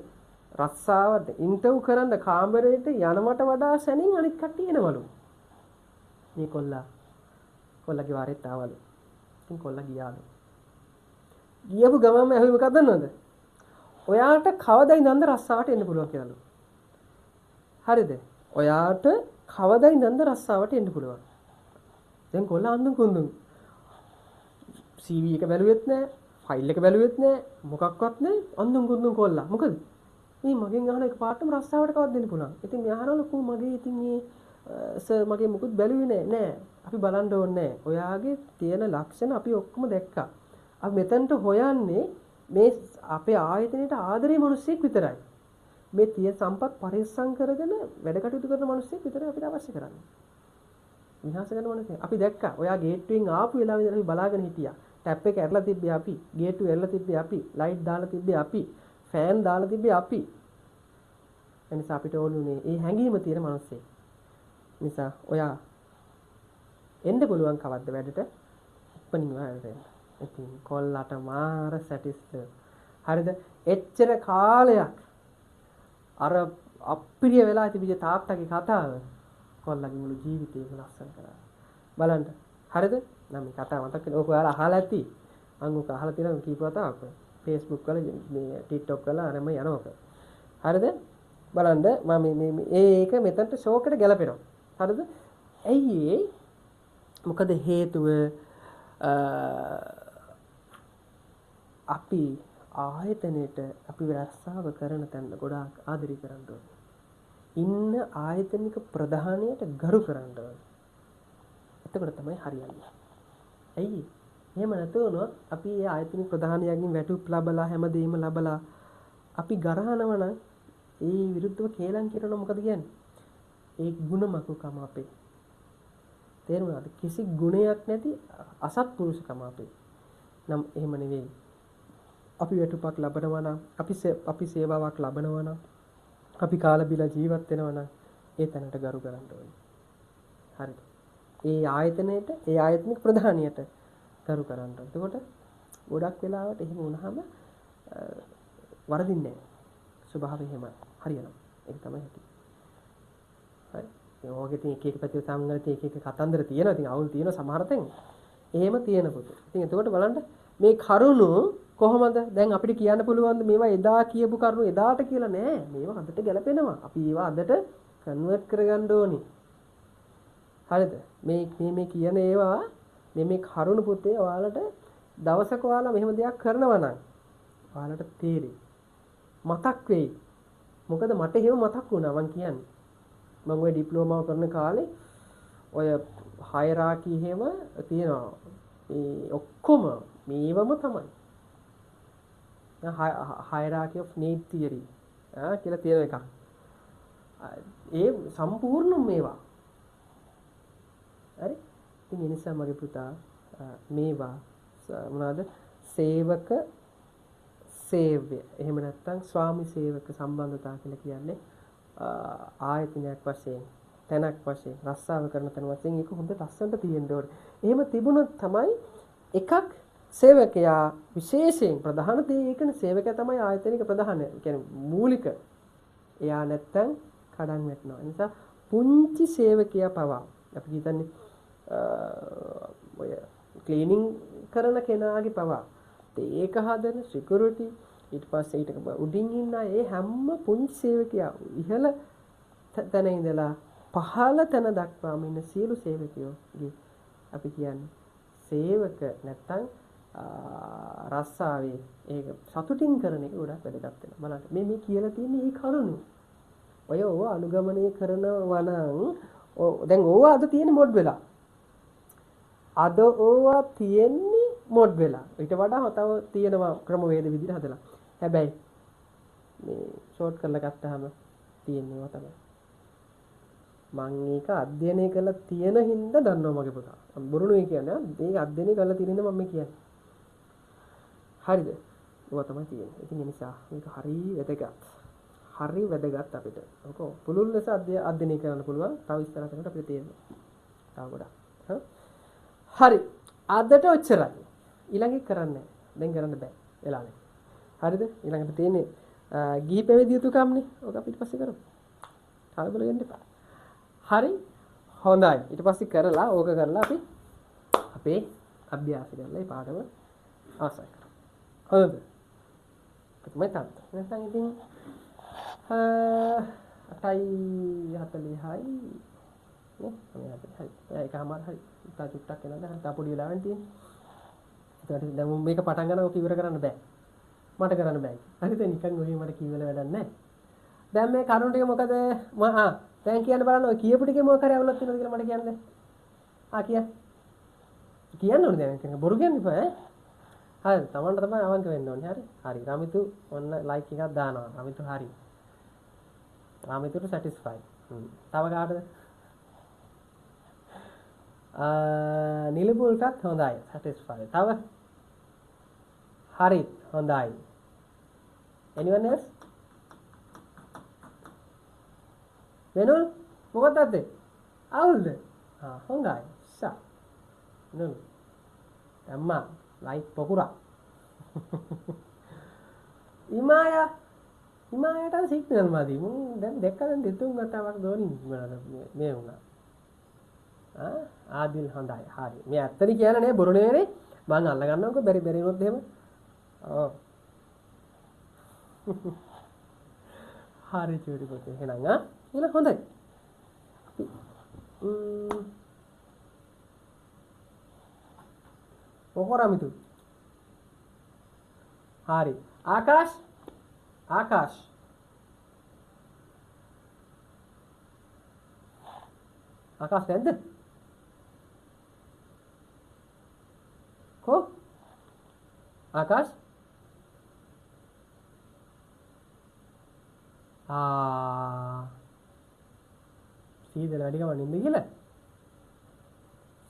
රස්සාව ඉන්ටර්වයුව කරන්න කාමරේට යනවට වඩා සැනින් අනිත් කට්ටිය එනවලු. මේ කොල්ලගේ වාරෙත් ආවලු. ඉතින් කොල්ලා ගියාලු. ගියපු ගමන්ම ඇහුවේ මොකක්ද දන්නවද? ඔයාට කවදා ඉඳන්ද රස්සාවට එන්න පුළුවන් කියලාලු. හරිද? ඔයාට කවදා ඉඳන්ද රස්සාවට එන්න පුළුවන්? දැන් කොල්ලා අඳුන් කුඳුන් CV එක බැලුවෙත් නැහැ, ෆයිල් එක බැලුවෙත් නැහැ, මොකක්වත් නැහැ. අඳුන් කුඳුන් කොල්ලා. මොකද? මේ මගෙන් අහන එක පාටම රස්සාවට කවද්ද දෙන්න පුළුවන්. ඉතින් මෙයා අහනවලු කෝ මගේ ඉතින් මේ සර් මගේ මුකුත් බැලුවේ නෑ. අපි බලන්න ඕනේ නෑ. ඔයාගේ තියෙන ලක්ෂණ අපි ඔක්කොම දැක්කා. අපි මෙතනට හොයන්නේ මේ අපේ ආයතනයේ ආදරේ මිනිස්සෙක් විතරයි. මේ තියෙන සම්පත් පරිස්සම් කරගෙන වැඩ කටයුතු කරන මිනිස්සෙක් විතරයි අපිට අවශ්‍ය කරන්නේ. විනාශ කරන මිනිස්සෙක්. අපි දැක්කා. ඔයා ගේට්ටුවෙන් ආපු වෙලාවෙ ඉඳලා අපි බලාගෙන හිටියා. ටැප් එක ඇරලා තිබ්බේ අපි. ගේට්ටුව ඇරලා තිබ්බේ අපි. ලයිට් දාලා තිබ්බේ අපි. ෆෑන් දාලා තිබ්බේ අපි. එනිසා අපිට ඕනුනේ මේ හැංගීම තියෙන මිනිස්සෙක්. නිසා ඔයා එන්න පුළුවන් කවද්ද වැඩට? ඉක්මනින්ම එන්න. ඉතින් කොල්ලට මාර සැටිස්ද. හරිද? එච්චර කාලයක් අර අප්‍රිය වෙලා තිබිච්ච තාත්තගේ කතාව කොල්ලගේ මුළු ජීවිතේම ලස්සන කරා. බලන්න. හරිද? නම් මේ කතාව මතක් වෙන ඕක ඔයාලා අහලා ඇති. මම ඕක අහලා තියෙනවා කීප වතාවක්. Facebook වල මේ TikTok වල අරම යනවක. හරිද? බලන්න මම මේක මෙතනට ෂෝක් එකට ගැලපෙනවා. හරිද? ඇයි මොකද හේතුව අපි ආයතනයේට අපි රස්සාව කරන තැන ගොඩාක් ආදරය කරන්න ඕනේ. ඉන්න ආයතනික ප්‍රධානියට ගරු කරන්න ඕනේ. එතකොට තමයි හරියන්නේ. ඇයි? එහෙම නැතුනොත් අපි ඒ ආයතනික ප්‍රධානියගෙන් වැටුප් ලබලා හැමදේම ලබලා අපි ගරහනවා නම් ඒ විරුද්ධව කේලම් කරනවා මොකද කියන්නේ? ඒ ಗುಣමකුකම අපේ. තේරුණාද? කිසි ගුණයක් නැති අසත්පුරුෂකම අපේ. නම් එහෙම නෙවෙයි. අපි වැටුපක් ලබනවා නම් අපි සේවාවක් ලබනවා නම් අපි කාලා බිලා ජීවත් වෙනවා නම් ඒ තැනට ගරු කරන්න ඕනේ. හරිද? ඒ ආයතනයේට ඒ ආයතනික ප්‍රධානියට ගරු කරන්න ඕනේ. එතකොට ගොඩක් වෙලාවට එහෙම වුණාම වරදින්නේ නැහැ. ස්වභාවය එහෙමයි. හරියනවා. ඒක තමයි ඇති. හරි. ඒ වගේ තියෙන එක එක පැති සමගලට එක එක කතන්දර තියෙනවා. ඉතින් අවුල් තියෙන සමහර තැන්. එහෙම තියෙන පොත. ඉතින් එතකොට බලන්න මේ කරුණු කොහොමද දැන් අපිට කියන්න පුළුවන්ද මේවා එදා කියපු කරුණු එදාට කියලා නෑ. මේවා අදට ගැලපෙනවා. අපි ඒවා අදට කන්වර්ට් කරගන්න ඕනේ. හරිද? මේ කියන ඒවා මේ කරුණු පුතේ ඔයාලට දවසක ඔයාලා මෙහෙම දෙයක් කරනවා නම් ඔයාලට තේරෙයි. මතක් වෙයි. මොකද මට එහෙම මතක් වුණා මං කියන්නේ. මම ඔය ඩිප්ලෝමාව කරන කාලේ ඔය හයරාකි එහෙම තියෙනවා. ඒ ඔක්කොම මේවම තමයි. hierarchy of need theory කියලා තියෙන එකක්. ඒ සම්පූර්ණ මේවා. හරි? ඉතින් ඒ නිසා මගේ පුතා මේවා මොනවාද? සේවක සේව්‍ය. එහෙම නැත්නම් ස්වාමි සේවක සම්බන්ධතාව කියලා කියන්නේ ආයතනයක් වශයෙන්, තැනක් වශයෙන්, රස්සාව කරන තැන වශයෙන් ඒක හොඳ ලස්සනට තියෙන්න ඕනේ. එහෙම තිබුණොත් තමයි එකක් සේවකයා විශේෂයෙන් ප්‍රධාන දේ ඒකනේ සේවකයා තමයි ආයතනික ප්‍රධාන. කියන්නේ මූලික. එයා නැත්තම් කඩන් වැටෙනවා. ඒ නිසා පුංචි සේවකයා පවා අපි හිතන්නේ ඔය ක්ලීනින් කරන කෙනාගේ පවා ඒක හදන සිකියුරිටි ඊට පස්සේ ඊට උඩින් ඉන්න ඒ හැම පුංචි සේවකයා ඉහළ තැන ඉඳලා පහළ තැන දක්වාම ඉන්න සියලු සේවකයෝගේ අපි කියන්නේ සේවක නැත්තම් රස්සාවේ ඒක සතුටින් කරන එක ගොඩක් වැදගත් වෙනවා. බලන්න මේ කියලා තියෙන්නේ මේ කරුණු. ඔය අනුගමනය කරනවා නම් දැන් ඕවා අද තියෙන මොඩ් වෙලා. අද ඕවා තියෙන්නේ මොඩ් වෙලා. ඊට වඩා තව තියෙනවා ක්‍රමවේද විදිහට හදලා. හැබැයි මේ ෂෝට් කරලා ගත්තාම තියෙනවා තමයි. මම ඒක අධ්‍යයනය කරලා තියෙන හින්දා දන්නවා මගේ පුතා. බොරු නෙවෙයි කියන්නේ. මේක අධ්‍යයනය කරලා තියෙන හින්දා මම මේ කියන්නේ. හරිද? ඔවා තමයි තියෙන්නේ. ඉතින් ඒ නිසා මේක හරි වැදගත්. හරි වැදගත් අපිට. ඔක පුළුල් ලෙස අධ්‍යයනය කරන්න පුළුවන්. තව ඉස්සරහට යනකොට අපිට තේරෙනවා. තව ගොඩක්. හරි. අදට ඔච්චරයි. ඊළඟට කරන්නේ දැන් කරන්න බෑ. වෙලානේ. හරිද? ඊළඟට තියෙන්නේ ගිහි පැවිදි යුතුයකම්නේ. ඔක අපි ඊට පස්සේ කරමු. කලබල වෙන්න එපා. හරි. හොඳයි. ඊට පස්සේ කරලා ඕක කරලා අපි අපේ අභ්‍යාස කරලා මේ පාඩම අවසන් කරමු. හරිද? කොහොමද තාත්තා? නැත්නම් ඉතින් 8:40යි නේ? හරි. ඒකමාර හරි. තා චුට්ටක් වෙනද? තා පොඩි වෙලාවෙන් තියෙන්නේ. ඒකට දැන් මේක පටන් ගන්න ඔක ඉවර කරන්න බෑ. මට කරන්න බෑ. හරිද? නිකන් ඔය මට කියවල වැඩක් නැහැ. දැන් මේ කරුණ ටික මොකද දැන් කියන්න බලන්න ඔය කියපු ටිකේ මොකක් හරි අවුලක් තියෙනවද කියලා මට කියන්න. කියන්න ඕනේ දැන් කියන බොරු කියන්න එපා ඈ. හරි තමන්ට තමයි අවංක වෙන්න ඕනේ. හරි. රමිතු ඔන්න ලයික් එකක් දානවා. රමිතු හරි. රමිතුට සැටිස්ෆයි. තව කාටද? නිලපුල්ටත් හොඳයි. සැටිස්ෆයි. තව හරි හොඳයි. anyone else? වෙනල් මොකක්ද අවුල්ද? හොඳයි. සා. නෝ. අම්මා ලයික් පොකුරා. ඉමායට සිග්නල් මදි. මම දැන් දැක්කම දෙතුන් වතාවක් දෝනින් මේ වුණා. ආදිල් හොඳයි. හරි. මේ ඇත්තද කියන නේ බොරු නෙවෙයි. මං අල්ල ගන්නකො බැරි වුණොත් එහෙම. ඔව්. හරි චූටි පුතේ. එහෙනම් ඒක හොඳයි. ඔහොරමිතු. හරි. ආකාශ ආකාශ නැද්ද? කො ආකාශ සීදල වැඩි ගමන් ඉන්නේ කියලා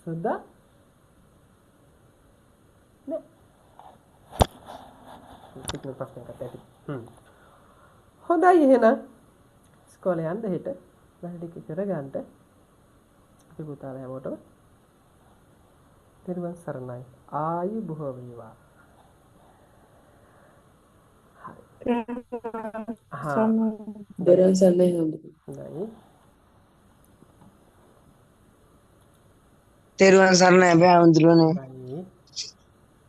සුද්දා නේ සිග්නල් ප්‍රශ්නයක් ඇති. හොඳයි එහෙනම් ඉස්කෝලේ යන්න හෙට වැඩි ටික කරගන්න අපි පුතාලා හැමෝටම තිරුවන් සරණයි. ආයු බොහෝ වේවා. දරන් සන්නේ හොඳයි. තෙරුවන් සරණයි බෑ හඳුරන්නේ.